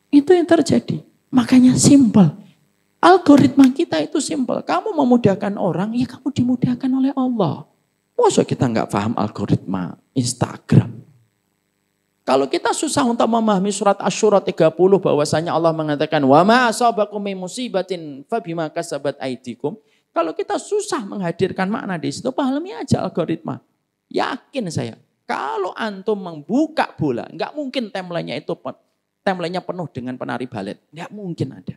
Itu yang terjadi. Makanya simpel. Algoritma kita itu simpel. Kamu memudahkan orang, ya kamu dimudahkan oleh Allah. Masa kita nggak paham algoritma Instagram? Kalau kita susah untuk memahami surat Asy-Syura 30 bahwasanya Allah mengatakan wa ma asabakum min musibatin fabima kasabat aydikum. Kalau kita susah menghadirkan makna di situ, pahami aja algoritma. Yakin saya, kalau antum membuka bola, nggak mungkin timelinenya penuh dengan penari balet. Nggak mungkin ada.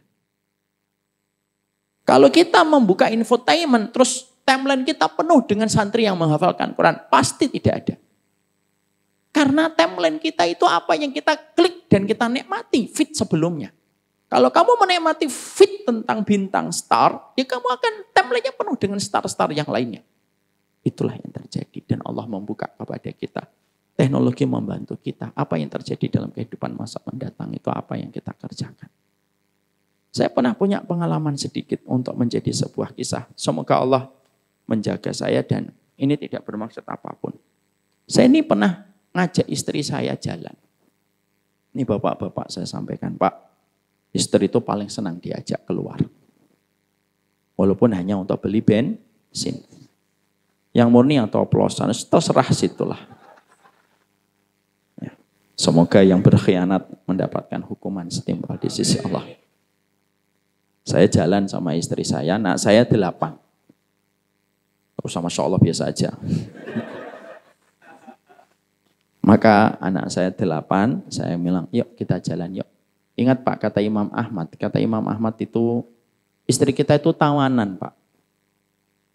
Kalau kita membuka infotainment, terus timeline kita penuh dengan santri yang menghafalkan Quran, pasti tidak ada. Karena timeline kita itu apa yang kita klik dan kita nikmati feed sebelumnya. Kalau kamu menikmati feed tentang bintang star, ya kamu akan timelinenya penuh dengan star-star yang lainnya. Itulah yang terjadi dan Allah membuka kepada kita. Teknologi membantu kita. Apa yang terjadi dalam kehidupan masa mendatang itu apa yang kita kerjakan. Saya pernah punya pengalaman sedikit untuk menjadi sebuah kisah. Semoga Allah menjaga saya dan ini tidak bermaksud apapun. Saya ini pernah ngajak istri saya jalan. Ini bapak-bapak saya sampaikan, Pak, istri itu paling senang diajak keluar. Walaupun hanya untuk beli bensin. Yang murni atau oplosan, terserah situlah. Ya. Semoga yang berkhianat mendapatkan hukuman setimpal di sisi Allah. Saya jalan sama istri saya, anak saya 8. Terus sama Masya Allah biasa aja. Maka anak saya 8, saya bilang, yuk kita jalan yuk. Ingat Pak, kata Imam Ahmad itu, istri kita itu tawanan Pak.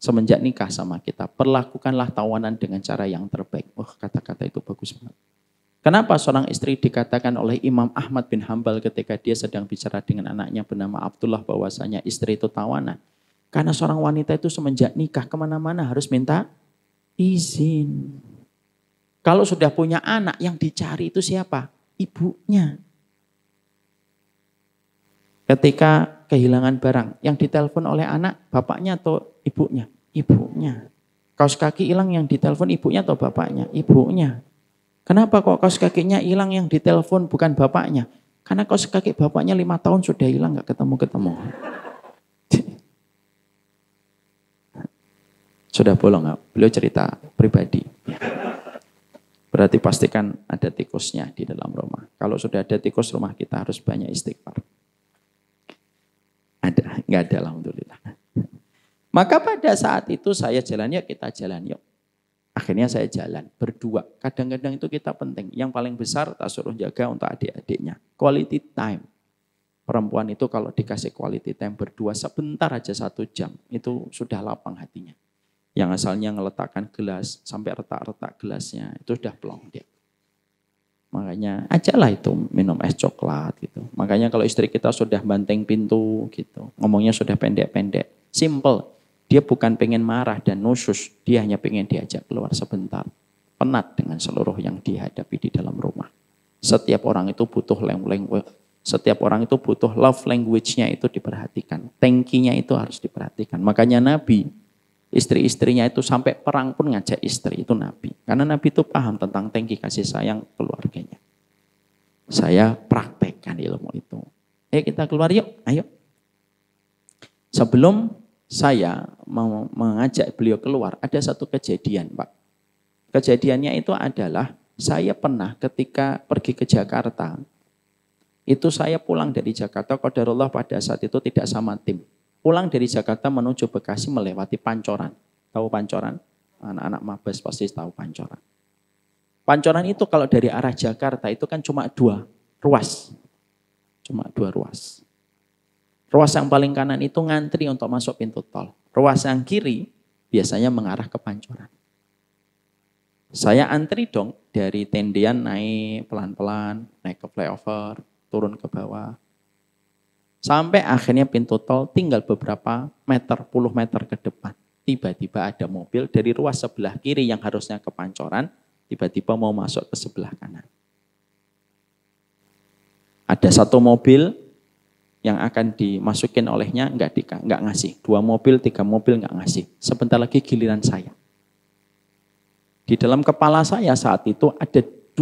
Semenjak nikah sama kita, perlakukanlah tawanan dengan cara yang terbaik. Wah, kata-kata itu bagus banget. Kenapa seorang istri dikatakan oleh Imam Ahmad bin Hambal ketika dia sedang bicara dengan anaknya bernama Abdullah bahwasanya istri itu tawanan. Karena seorang wanita itu semenjak nikah kemana-mana harus minta izin. Kalau sudah punya anak yang dicari itu siapa? Ibunya. Ketika kehilangan barang, yang ditelepon oleh anak, bapaknya atau ibunya? Ibunya. Kaos kaki hilang yang ditelepon ibunya atau bapaknya? Ibunya. Kenapa kok kaos kakinya hilang yang ditelepon bukan bapaknya? Karena kaos kaki bapaknya 5 tahun sudah hilang, gak ketemu-ketemu. Sudah bolong gak? Beliau cerita pribadi. Berarti pastikan ada tikusnya di dalam rumah. Kalau sudah ada tikus, rumah kita harus banyak istighfar. Ada, enggak ada alhamdulillah. Maka pada saat itu saya jalan yuk, kita jalan yuk. Akhirnya saya jalan berdua. Kadang-kadang itu kita penting. Yang paling besar tak suruh jaga untuk adik-adiknya. Quality time. Perempuan itu kalau dikasih quality time berdua sebentar aja 1 jam. Itu sudah lapang hatinya. Yang asalnya ngeletakkan gelas sampai retak-retak gelasnya. Itu sudah plong dia. Makanya ajalah itu minum es coklat gitu. Makanya kalau istri kita sudah banteng pintu gitu. Ngomongnya sudah pendek-pendek. Simple. Dia bukan pengen marah dan nusus, dia hanya pengen diajak keluar sebentar. Penat dengan seluruh yang dihadapi di dalam rumah. Setiap orang itu butuh love language-nya itu diperhatikan. Thank-nya itu harus diperhatikan. Makanya Nabi, istri-istrinya itu sampai perang pun ngajak istri, itu Nabi. Karena Nabi itu paham tentang thank kasih sayang keluarganya. Saya praktekkan ilmu itu. Kita keluar yuk, ayo. Sebelum saya mau mengajak beliau keluar, ada satu kejadian, Pak. Kejadiannya itu adalah saya pernah ketika pergi ke Jakarta, itu saya pulang dari Jakarta, qadarullah pada saat itu tidak sama tim. Pulang dari Jakarta menuju Bekasi melewati Pancoran. Tahu Pancoran? Anak-anak Mabes pasti tahu Pancoran. Pancoran itu kalau dari arah Jakarta itu kan cuma 2 ruas. Cuma 2 ruas. Ruas yang paling kanan itu ngantri untuk masuk pintu tol. Ruas yang kiri biasanya mengarah ke Pancoran. Saya antri dong dari tendian naik pelan-pelan, naik ke flyover, turun ke bawah. Sampai akhirnya pintu tol tinggal beberapa meter, puluh meter ke depan. Tiba-tiba ada mobil dari ruas sebelah kiri yang harusnya ke Pancoran, tiba-tiba mau masuk ke sebelah kanan. Ada satu mobil yang akan dimasukin olehnya enggak ngasih. 2 mobil, 3 mobil enggak ngasih. Sebentar lagi giliran saya. Di dalam kepala saya saat itu ada 2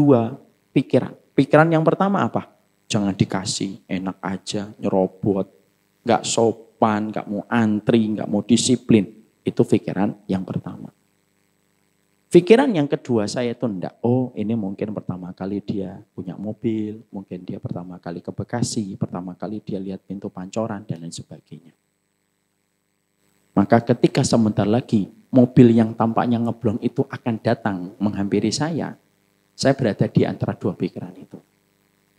pikiran. Pikiran yang pertama apa? Jangan dikasih, enak aja, nyerobot, enggak sopan, enggak mau antri, enggak mau disiplin. Itu pikiran yang pertama. Pikiran yang kedua saya itu enggak, ini mungkin pertama kali dia punya mobil, mungkin dia pertama kali ke Bekasi, pertama kali dia lihat pintu Pancoran dan lain sebagainya. Maka ketika sebentar lagi mobil yang tampaknya ngeblong itu akan datang menghampiri saya berada di antara 2 pikiran itu.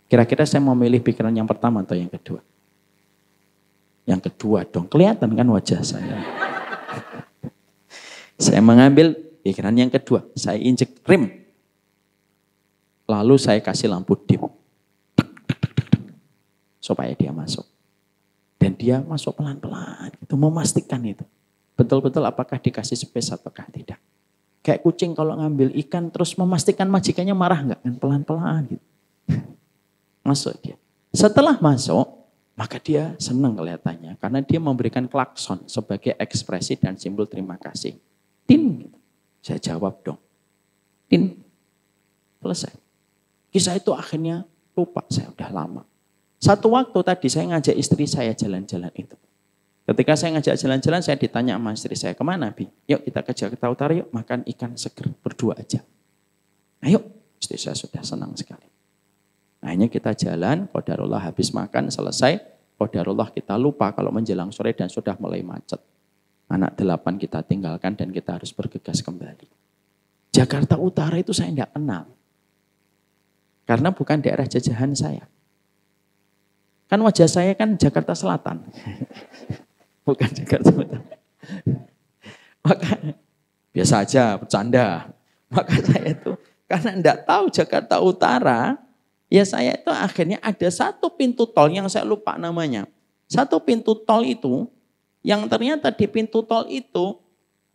Kira-kira saya mau milih pikiran yang pertama atau yang kedua? Yang kedua dong, kelihatan kan wajah saya. Saya mengambil pikiran yang kedua, saya injek rem. Lalu saya kasih lampu dim. Supaya dia masuk. Dan dia masuk pelan-pelan. Itu memastikan itu. Betul-betul apakah dikasih space ataukah tidak. Kayak kucing kalau ngambil ikan terus memastikan majikannya marah enggak kan pelan-pelan gitu. Masuk dia. Setelah masuk, maka dia senang kelihatannya. Karena dia memberikan klakson sebagai ekspresi dan simbol terima kasih. Tin gitu. Saya jawab dong. Tin. Selesai. Kisah itu akhirnya lupa, saya udah lama. Satu waktu tadi saya ngajak istri saya jalan-jalan itu. Ketika saya ngajak jalan-jalan, saya ditanya sama istri saya, kemana Bi? Yuk kita ke Jakarta Utara yuk, makan ikan seger, berdua aja. Ayo, istri saya sudah senang sekali. Akhirnya kita jalan, qadarullah habis makan, selesai. Qadarullah kita lupa kalau menjelang sore dan sudah mulai macet. Anak 8 kita tinggalkan dan kita harus bergegas kembali. Jakarta Utara itu saya tidak kenal. Karena bukan daerah jajahan saya. Kan wajah saya kan Jakarta Selatan. Bukan Jakarta Utara. Maka biasa aja bercanda. Maka saya itu karena tidak tahu Jakarta Utara, ya saya itu akhirnya ada satu pintu tol yang saya lupa namanya. Satu pintu tol itu yang ternyata di pintu tol itu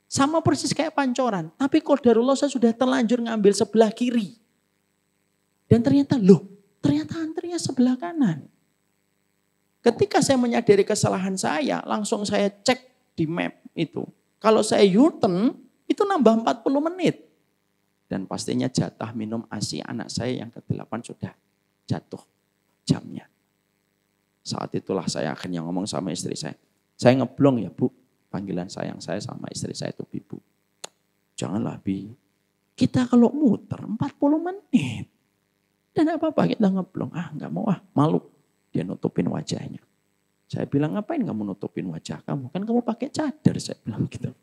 sama persis kayak Pancoran. Tapi qadarullah saya sudah terlanjur ngambil sebelah kiri. Dan ternyata antrinya sebelah kanan. Ketika saya menyadari kesalahan saya, langsung saya cek di map itu. Kalau saya U-turn, itu nambah 40 menit. Dan pastinya jatah minum ASI anak saya yang ke-8 sudah jatuh jamnya. Saat itulah saya akhirnya ngomong sama istri saya. Saya ngeblong ya Bu, panggilan sayang saya sama istri saya itu Bibu. Janganlah Bi, kita kalau muter 40 menit. Dan apa-apa kita ngeblong, enggak mau malu. Dia nutupin wajahnya. Saya bilang, ngapain kamu nutupin wajah kamu? Kan kamu pakai cadar, saya bilang gitu.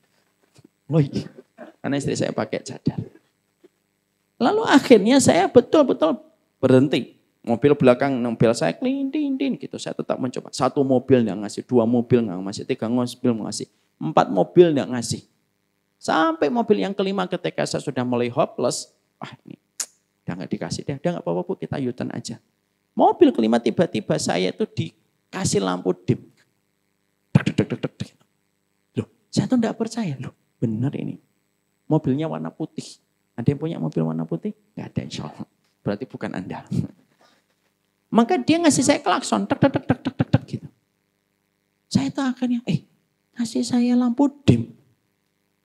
Oh iya. Karena istri saya pakai cadar. Lalu akhirnya saya betul-betul berhenti. Mobil belakang, mobil saya kelinding gitu. Saya tetap mencoba. 1 mobil nggak ngasih, 2 mobil nggak ngasih, 3 mobil ngasih, 4 mobil nggak ngasih. Sampai mobil yang kelima ketika saya sudah mulai hopeless, ini udah nggak dikasih deh, udah nggak apa-apa Bu, kita U-turn aja. Mobil kelima tiba-tiba saya itu dikasih lampu dim. Loh, saya tuh nggak percaya. Loh, benar ini. Mobilnya warna putih. Ada yang punya mobil warna putih? Nggak ada, insya Allah. Berarti bukan Anda. Maka dia ngasih saya klakson, tek gitu. Saya tuh akhirnya, ngasih saya lampu dim.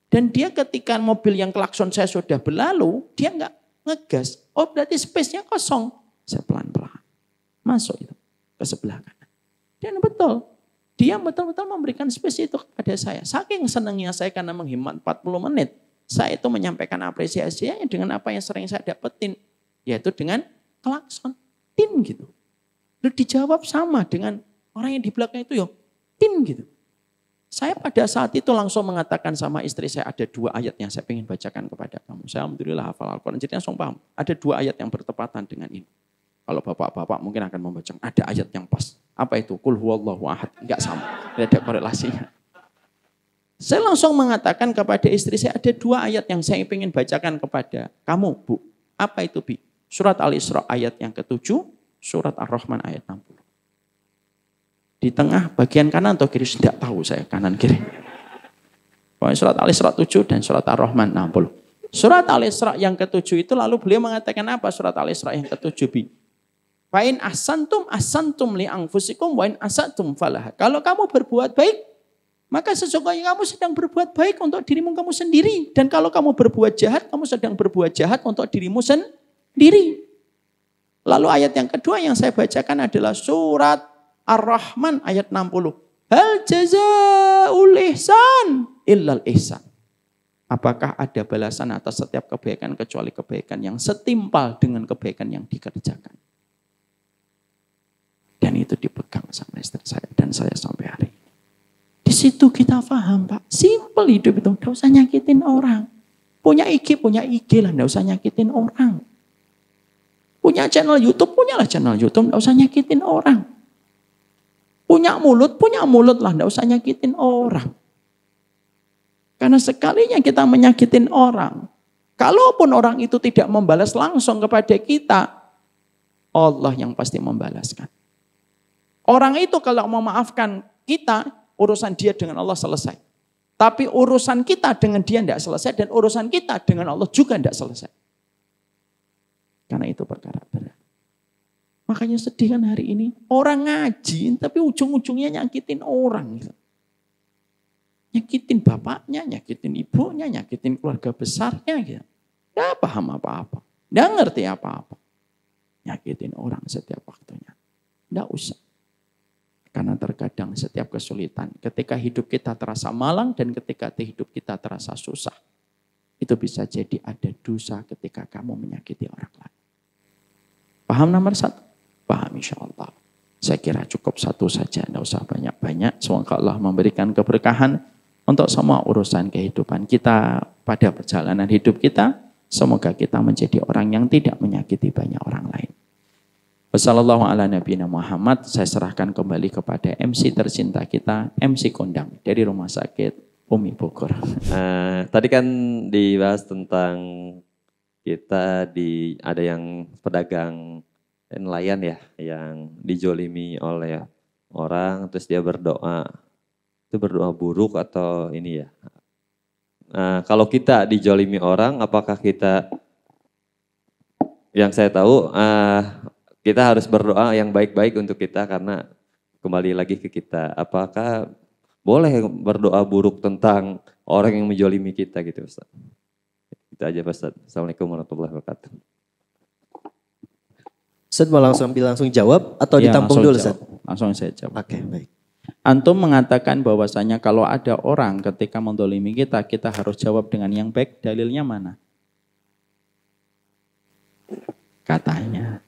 Dan dia ketika mobil yang klakson saya sudah berlalu, dia nggak ngegas. Oh berarti space-nya kosong. Saya pelan-pelan masuk itu ke sebelah kanan. Dan betul, dia betul-betul memberikan space itu kepada saya. Saking senangnya saya karena menghemat 40 menit. Saya itu menyampaikan apresiasinya dengan apa yang sering saya dapetin. Yaitu dengan klakson, tin gitu. Lalu dijawab sama dengan orang yang di belakang itu ya, tin gitu. Saya pada saat itu langsung mengatakan sama istri saya, ada 2 ayat yang saya ingin bacakan kepada kamu. Saya alhamdulillah hafal Al-Quran, jadi langsung paham. Ada 2 ayat yang bertepatan dengan ini. Kalau bapak-bapak mungkin akan membaca, ada ayat yang pas. Apa itu? Qul huwallahu ahad. Enggak sama, tidak ada korelasinya. Saya langsung mengatakan kepada istri saya, ada 2 ayat yang saya ingin bacakan kepada kamu, Bu. Apa itu, Bi? Surat Al-Isra ayat yang ke-7, surat Ar-Rahman ayat 60. Di tengah bagian kanan atau kiri, tidak tahu saya kanan kiri. Pokoknya surat Al-Isra 7 dan surat Ar-Rahman 60. Surat Al-Isra yang ke-7 itu lalu beliau mengatakan apa surat Al-Isra yang ke-7 Bi? Fa in ahsantum li anfusikum wa in asatum falaha. Kalau kamu berbuat baik, maka sesungguhnya kamu sedang berbuat baik untuk dirimu kamu sendiri. Dan kalau kamu berbuat jahat, kamu sedang berbuat jahat untuk dirimu sendiri. Lalu ayat yang kedua yang saya bacakan adalah surat Ar-Rahman ayat 60. Hal jazaa'ul ihsan illal ihsan. Apakah ada balasan atas setiap kebaikan kecuali kebaikan yang setimpal dengan kebaikan yang dikerjakan. Dan itu dipegang sama istri saya dan saya sampai hari ini. Di situ kita paham Pak. Simple hidup itu. Tidak usah nyakitin orang. Punya IG lah. Tidak usah nyakitin orang. Punya channel YouTube, punyalah channel YouTube. Tidak usah nyakitin orang. Punya mulut lah, enggak usah nyakitin orang. Karena sekalinya kita menyakitin orang, kalaupun orang itu tidak membalas langsung kepada kita, Allah yang pasti membalaskan. Orang itu kalau memaafkan kita, urusan dia dengan Allah selesai. Tapi urusan kita dengan dia tidak selesai dan urusan kita dengan Allah juga tidak selesai. Karena itu perkara berat. Makanya sedih kan hari ini. Orang ngaji tapi ujung-ujungnya nyakitin orang. Nyakitin bapaknya, nyakitin ibunya, nyakitin keluarga besarnya. Gitu. Nggak paham apa-apa. Nggak ngerti apa-apa. Nyakitin orang setiap waktunya. Nggak usah. Karena terkadang setiap kesulitan. Ketika hidup kita terasa malang dan ketika hidup kita terasa susah. Itu bisa jadi ada dosa ketika kamu menyakiti orang lain. Paham nomor 1? Paham insya Allah. Saya kira cukup 1 saja, tidak usah banyak-banyak. Semoga Allah memberikan keberkahan untuk semua urusan kehidupan kita pada perjalanan hidup kita. Semoga kita menjadi orang yang tidak menyakiti banyak orang lain. Wassallallahu ala nabiyina Muhammad. Saya serahkan kembali kepada MC tercinta kita, MC Kondang dari Rumah Sakit Umi Bogor. Tadi kan dibahas tentang kita ada yang pedagang nelayan ya, yang dijolimi oleh orang, terus dia berdoa. Itu berdoa buruk atau ini ya? Kalau kita dijolimi orang, apakah kita, yang saya tahu, kita harus berdoa yang baik-baik untuk kita karena kembali lagi ke kita. Apakah boleh berdoa buruk tentang orang yang menjolimi kita gitu Ustaz? Itu aja Ustaz. Assalamualaikum warahmatullahi wabarakatuh. Ustaz mau langsung jawab atau ya, ditampung dulu Ustaz? Langsung saya jawab. Oke, baik. Antum mengatakan bahwasanya kalau ada orang ketika mendolimi kita, kita harus jawab dengan yang baik. Dalilnya mana? Katanya,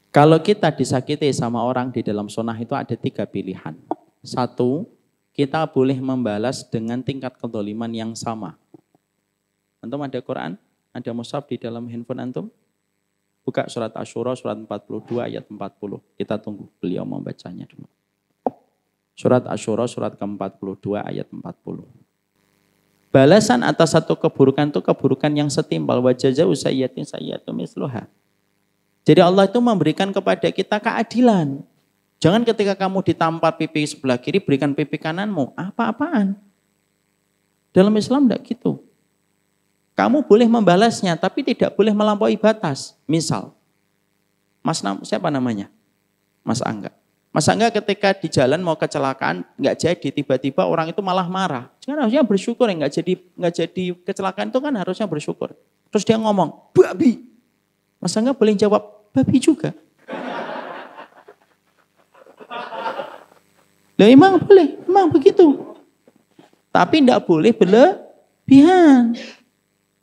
kalau kita disakiti sama orang di dalam sunnah itu ada 3 pilihan. 1, kita boleh membalas dengan tingkat kezaliman yang sama. Antum ada Quran? Ada mushaf di dalam handphone antum? Buka surat Asy-Syura surat 42 ayat 40. Kita tunggu beliau membacanya dulu. Surat Asy-Syura surat ke-42 ayat 40. Balasan atas satu keburukan itu keburukan yang setimpal. Wa jazaa'u sayyi'atin sayyi'atun misluha. Jadi Allah itu memberikan kepada kita keadilan. Jangan ketika kamu ditampar pipi sebelah kiri, berikan pipi kananmu. Apa-apaan? Dalam Islam tidak gitu. Kamu boleh membalasnya, tapi tidak boleh melampaui batas. Misal, siapa namanya? Mas Angga. Mas Angga ketika di jalan mau kecelakaan, nggak jadi, tiba-tiba orang itu malah marah. Jangan harusnya bersyukur, ya, nggak jadi kecelakaan itu kan harusnya bersyukur. Terus dia ngomong, babi. Mas Angga boleh jawab, babi juga. Lah emang boleh, emang begitu. Tapi tidak boleh berlebihan.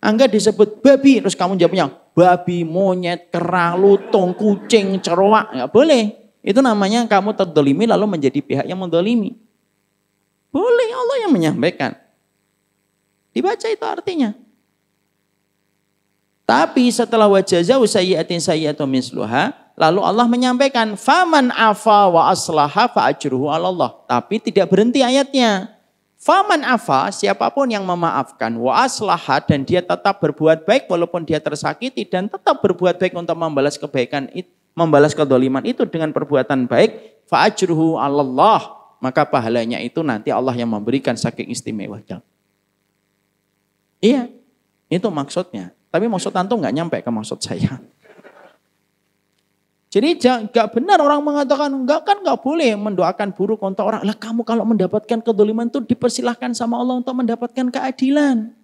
Angga disebut babi, terus kamu jawabnya babi, monyet, kera, lutung, kucing, cerowak. Nggak boleh. Itu namanya kamu terdolimi lalu menjadi pihak yang mendolimi. Boleh, Allah yang menyampaikan. Dibaca itu artinya. Tapi setelah wa jazaa'u sayyi'atin sayyi'atun misluha, lalu Allah menyampaikan faman afa wa aslaha fa ajruhu 'ala Allah. Tapi tidak berhenti ayatnya. Faman afa, siapapun yang memaafkan, wa aslaha, dan dia tetap berbuat baik walaupun dia tersakiti dan tetap berbuat baik untuk membalas kebaikan itu, membalas kedoliman itu dengan perbuatan baik, fa ajruhu 'ala Allah, maka pahalanya itu nanti Allah yang memberikan saking istimewanya. Iya, itu maksudnya. Tapi maksud antum nggak nyampe ke maksud saya. Jadi gak benar orang mengatakan nggak boleh mendoakan buruk untuk orang. Lah kamu kalau mendapatkan kedoliman itu dipersilahkan sama Allah untuk mendapatkan keadilan.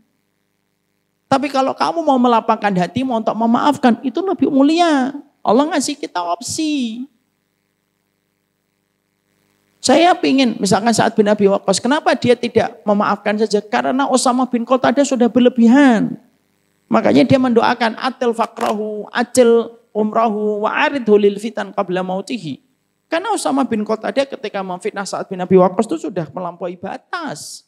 Tapi kalau kamu mau melapangkan hatimu untuk memaafkan itu lebih mulia. Allah ngasih kita opsi. Saya pingin misalkan Sa'ad bin Abi Waqqas, kenapa dia tidak memaafkan saja? Karena Usamah bin Qatadah sudah berlebihan. Makanya dia mendoakan atil fakrahu, acil umrahu wa aridhu lil fitan qabla mautihi. Karena Usamah bin Qatadah ketika memfitnah Sa'ad bin Abi Waqqas itu sudah melampaui batas.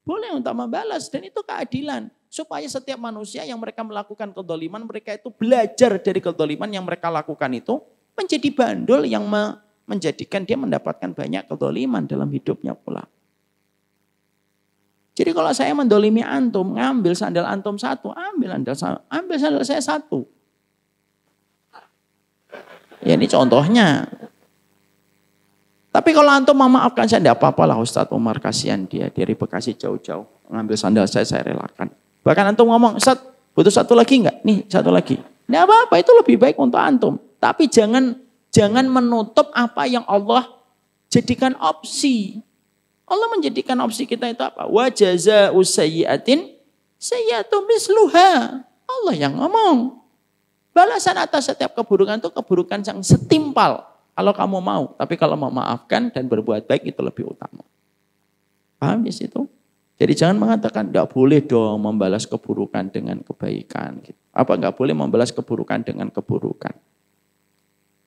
Boleh untuk membalas dan itu keadilan. Supaya setiap manusia yang mereka melakukan kedoliman, mereka itu belajar dari kedoliman yang mereka lakukan itu menjadi bandul yang menjadikan dia mendapatkan banyak kedoliman dalam hidupnya pula. Jadi kalau saya mendolimi antum, ngambil sandal antum satu, ambil sandal saya satu. Ya ini contohnya. Tapi kalau antum memaafkan saya, tidak apa-apa lah Ustadz Umar, kasihan dia dari Bekasi jauh-jauh. Ngambil sandal saya relakan. Bahkan antum ngomong, Ustadz butuh satu lagi enggak? Nih satu lagi. Tidak apa-apa, itu lebih baik untuk antum. Tapi jangan menutup apa yang Allah jadikan opsi. Allah menjadikan opsi kita itu apa? Wa jazaa'u sayyi'atin sayyi'atun misluha. Allah yang ngomong. Balasan atas setiap keburukan itu keburukan yang setimpal. Kalau kamu mau. Tapi kalau mau maafkan dan berbuat baik itu lebih utama. Paham di situ? Jadi jangan mengatakan tidak boleh dong membalas keburukan dengan kebaikan. Apa enggak boleh membalas keburukan dengan keburukan?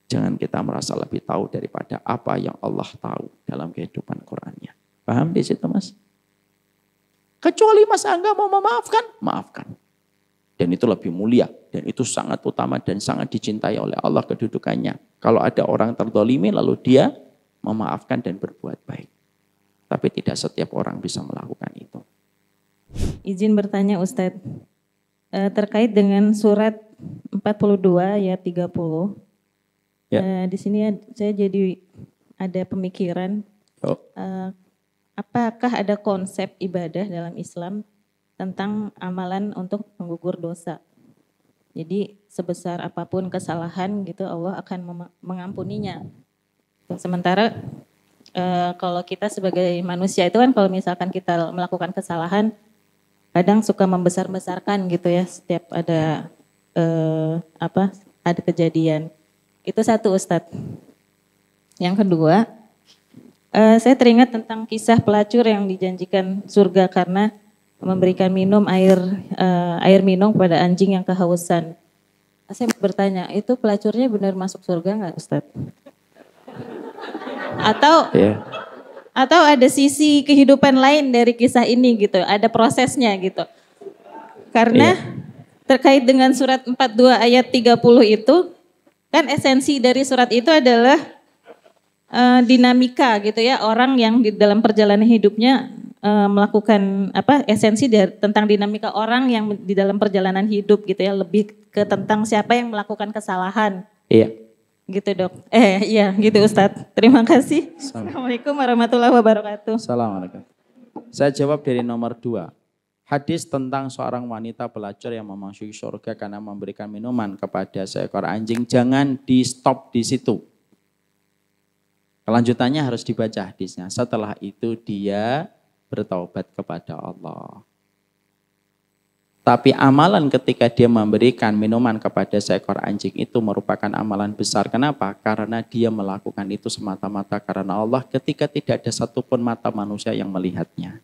Jangan kita merasa lebih tahu daripada apa yang Allah tahu dalam kehidupan Qur'annya. Paham di situ Mas? Kecuali Mas Angga mau memaafkan, maafkan. Dan itu lebih mulia. Dan itu sangat utama dan sangat dicintai oleh Allah kedudukannya. Kalau ada orang terdolimi lalu dia memaafkan dan berbuat baik. Tapi tidak setiap orang bisa melakukan itu. Izin bertanya Ustadz. Terkait dengan surat 42 ayat 30. Ya. Di sini saya jadi ada pemikiran. Apakah ada konsep ibadah dalam Islam tentang amalan untuk menggugur dosa? Jadi sebesar apapun kesalahan gitu Allah akan mengampuninya. Sementara kalau kita sebagai manusia itu kan kalau misalkan kita melakukan kesalahan kadang suka membesar-besarkan gitu ya setiap ada ada kejadian. Itu satu Ustadz. Yang kedua, saya teringat tentang kisah pelacur yang dijanjikan surga karena memberikan minum air minum kepada anjing yang kehausan. Saya bertanya, itu pelacurnya benar masuk surga nggak Ustadz? Atau Atau ada sisi kehidupan lain dari kisah ini gitu, ada prosesnya gitu. Karena terkait dengan surat 42 ayat 30 itu, kan esensi dari surat itu adalah dinamika gitu ya, orang yang di dalam perjalanan hidupnya melakukan esensi tentang dinamika orang yang di dalam perjalanan hidup gitu ya, lebih ke tentang siapa yang melakukan kesalahan. Iya. Gitu dok. Iya gitu Ustadz. Terima kasih. Assalamualaikum warahmatullahi wabarakatuh. Assalamualaikum. Saya jawab dari nomor 2. Hadis tentang seorang wanita pelacur yang memasuki surga karena memberikan minuman kepada seekor anjing, jangan di stop di situ. Kelanjutannya harus dibaca hadisnya. Setelah itu dia bertaubat kepada Allah. Tapi amalan ketika dia memberikan minuman kepada seekor anjing itu merupakan amalan besar. Kenapa? Karena dia melakukan itu semata-mata karena Allah ketika tidak ada satupun mata manusia yang melihatnya.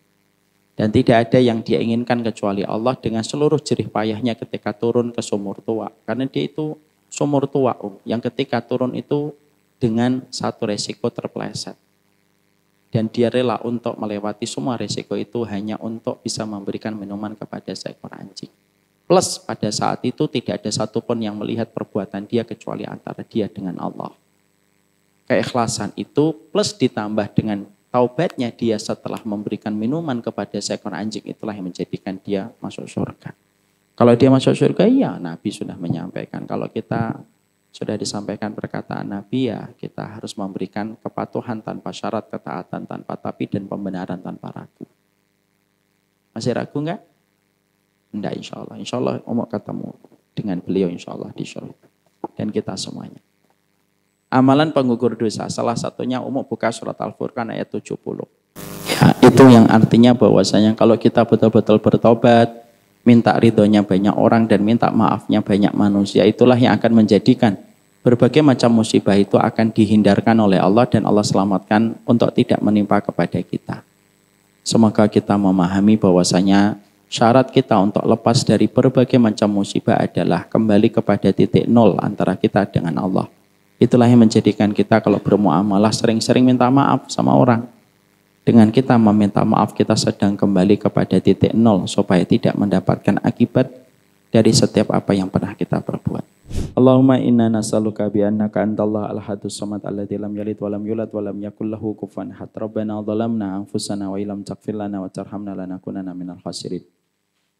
Dan tidak ada yang dia inginkan kecuali Allah dengan seluruh jerih payahnya ketika turun ke sumur tua. Karena dia itu sumur tua yang ketika turun itu dengan satu resiko terpeleset. Dan dia rela untuk melewati semua resiko itu hanya untuk bisa memberikan minuman kepada seekor anjing. Plus pada saat itu tidak ada satupun yang melihat perbuatan dia kecuali antara dia dengan Allah. Keikhlasan itu plus ditambah dengan taubatnya dia setelah memberikan minuman kepada seekor anjing, itulah yang menjadikan dia masuk surga. Kalau dia masuk surga, ya Nabi sudah menyampaikan. Kalau kita sudah disampaikan perkataan Nabi, ya kita harus memberikan kepatuhan tanpa syarat, ketaatan tanpa tapi, dan pembenaran tanpa ragu. Masih ragu enggak? Enggak, insya Allah. Insya Allah mau ketemu dengan beliau insya Allah di surga. Dan kita semuanya. Amalan penggugur dosa, salah satunya buka surat Al-Furqan ayat 70. Ya, itu yang artinya bahwasanya kalau kita betul-betul bertobat, minta ridhonya banyak orang dan minta maafnya banyak manusia, itulah yang akan menjadikan berbagai macam musibah itu akan dihindarkan oleh Allah dan Allah selamatkan untuk tidak menimpa kepada kita. Semoga kita memahami bahwasanya syarat kita untuk lepas dari berbagai macam musibah adalah kembali kepada titik nol antara kita dengan Allah. Itulah yang menjadikan kita kalau bermuamalah sering-sering minta maaf sama orang. Dengan kita meminta maaf, kita sedang kembali kepada titik nol supaya tidak mendapatkan akibat dari setiap apa yang pernah kita perbuat. Allahumma inna nas'aluka bi annaka antallah al-hadus samad alladzi lam yalid wa lam yulad wa lam yakul lahu kufuwan ahad. Rabbana dhalamna anfusana wa illam taghfir lana wa tarhamna lanakunanna minal khasirin.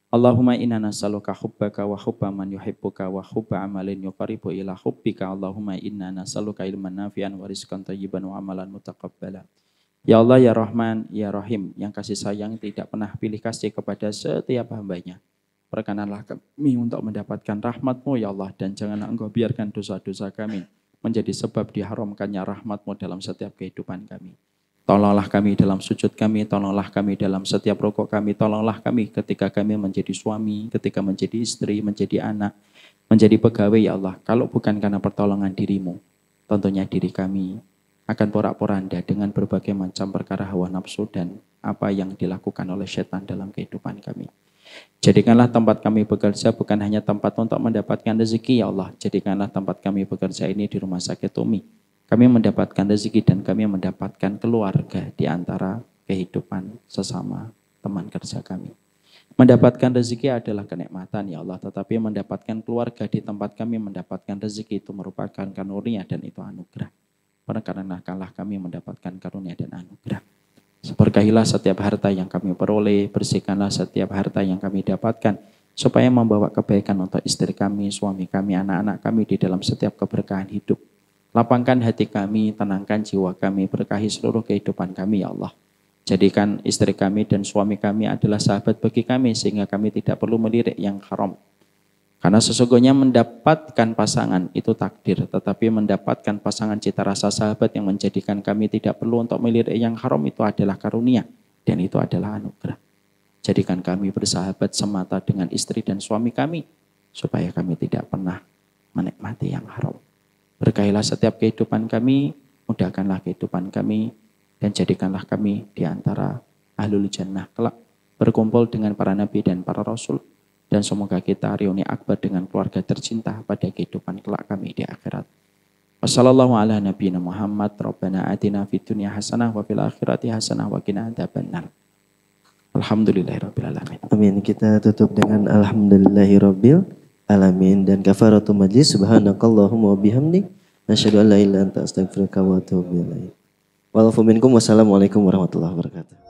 Allahumma inna nas'aluka hubbaka wa hubba man yuhibbuka wa hubba amalin yuqaribu ila hubbika. Allahumma inna nas'aluka ilman nafi'an wa rizqan thayyiban wa amalan mutaqabbala. Ya Allah, ya Rahman, ya Rahim, yang kasih sayang tidak pernah pilih kasih kepada setiap hambanya. Perkenanlah kami untuk mendapatkan rahmat-Mu ya Allah, dan janganlah Engkau biarkan dosa-dosa kami menjadi sebab diharamkannya rahmat-Mu dalam setiap kehidupan kami. Tolonglah kami dalam sujud kami, tolonglah kami dalam setiap rukuk kami, tolonglah kami ketika kami menjadi suami, ketika menjadi istri, menjadi anak, menjadi pegawai ya Allah. Kalau bukan karena pertolongan diri-Mu, tentunya diri kami akan porak-poranda dengan berbagai macam perkara hawa nafsu dan apa yang dilakukan oleh setan dalam kehidupan kami. Jadikanlah tempat kami bekerja bukan hanya tempat untuk mendapatkan rezeki ya Allah. Jadikanlah tempat kami bekerja ini di rumah sakit Umi. Kami mendapatkan rezeki dan kami mendapatkan keluarga di antara kehidupan sesama teman kerja kami. Mendapatkan rezeki adalah kenikmatan ya Allah. Tetapi mendapatkan keluarga di tempat kami mendapatkan rezeki itu merupakan karunia dan itu anugerah. Perkenankanlah kami mendapatkan karunia dan anugerah. Berkahilah setiap harta yang kami peroleh, bersihkanlah setiap harta yang kami dapatkan, supaya membawa kebaikan untuk istri kami, suami kami, anak-anak kami di dalam setiap keberkahan hidup. Lapangkan hati kami, tenangkan jiwa kami, berkahi seluruh kehidupan kami ya Allah. Jadikan istri kami dan suami kami adalah sahabat bagi kami, sehingga kami tidak perlu melirik yang haram. Karena sesungguhnya mendapatkan pasangan itu takdir, tetapi mendapatkan pasangan cita rasa sahabat yang menjadikan kami tidak perlu untuk melirik yang haram itu adalah karunia, dan itu adalah anugerah. Jadikan kami bersahabat semata dengan istri dan suami kami, supaya kami tidak pernah menikmati yang haram. Berkahilah setiap kehidupan kami, mudahkanlah kehidupan kami, dan jadikanlah kami di antara ahlul jannah kelak, berkumpul dengan para nabi dan para rasul. Dan semoga kita reuni akbar dengan keluarga tercinta pada kehidupan kelak kami di akhirat. Wassallallahu ala nabiyina Muhammad. Rabbana atina fid dunya hasanah wa fil akhirati hasanah wa qina adzabannar. Alhamdulillahirabbil alamin. Amin. Kita tutup dengan alhamdulillahirabbil alamin dan kafaratul majlis. Subhanakallahumma wa bihamdik nasyhadu an la ilaha illa anta astaghfiruka wa atubu ilaik. Walafu minkum. Wassalamualaikum warahmatullahi wabarakatuh.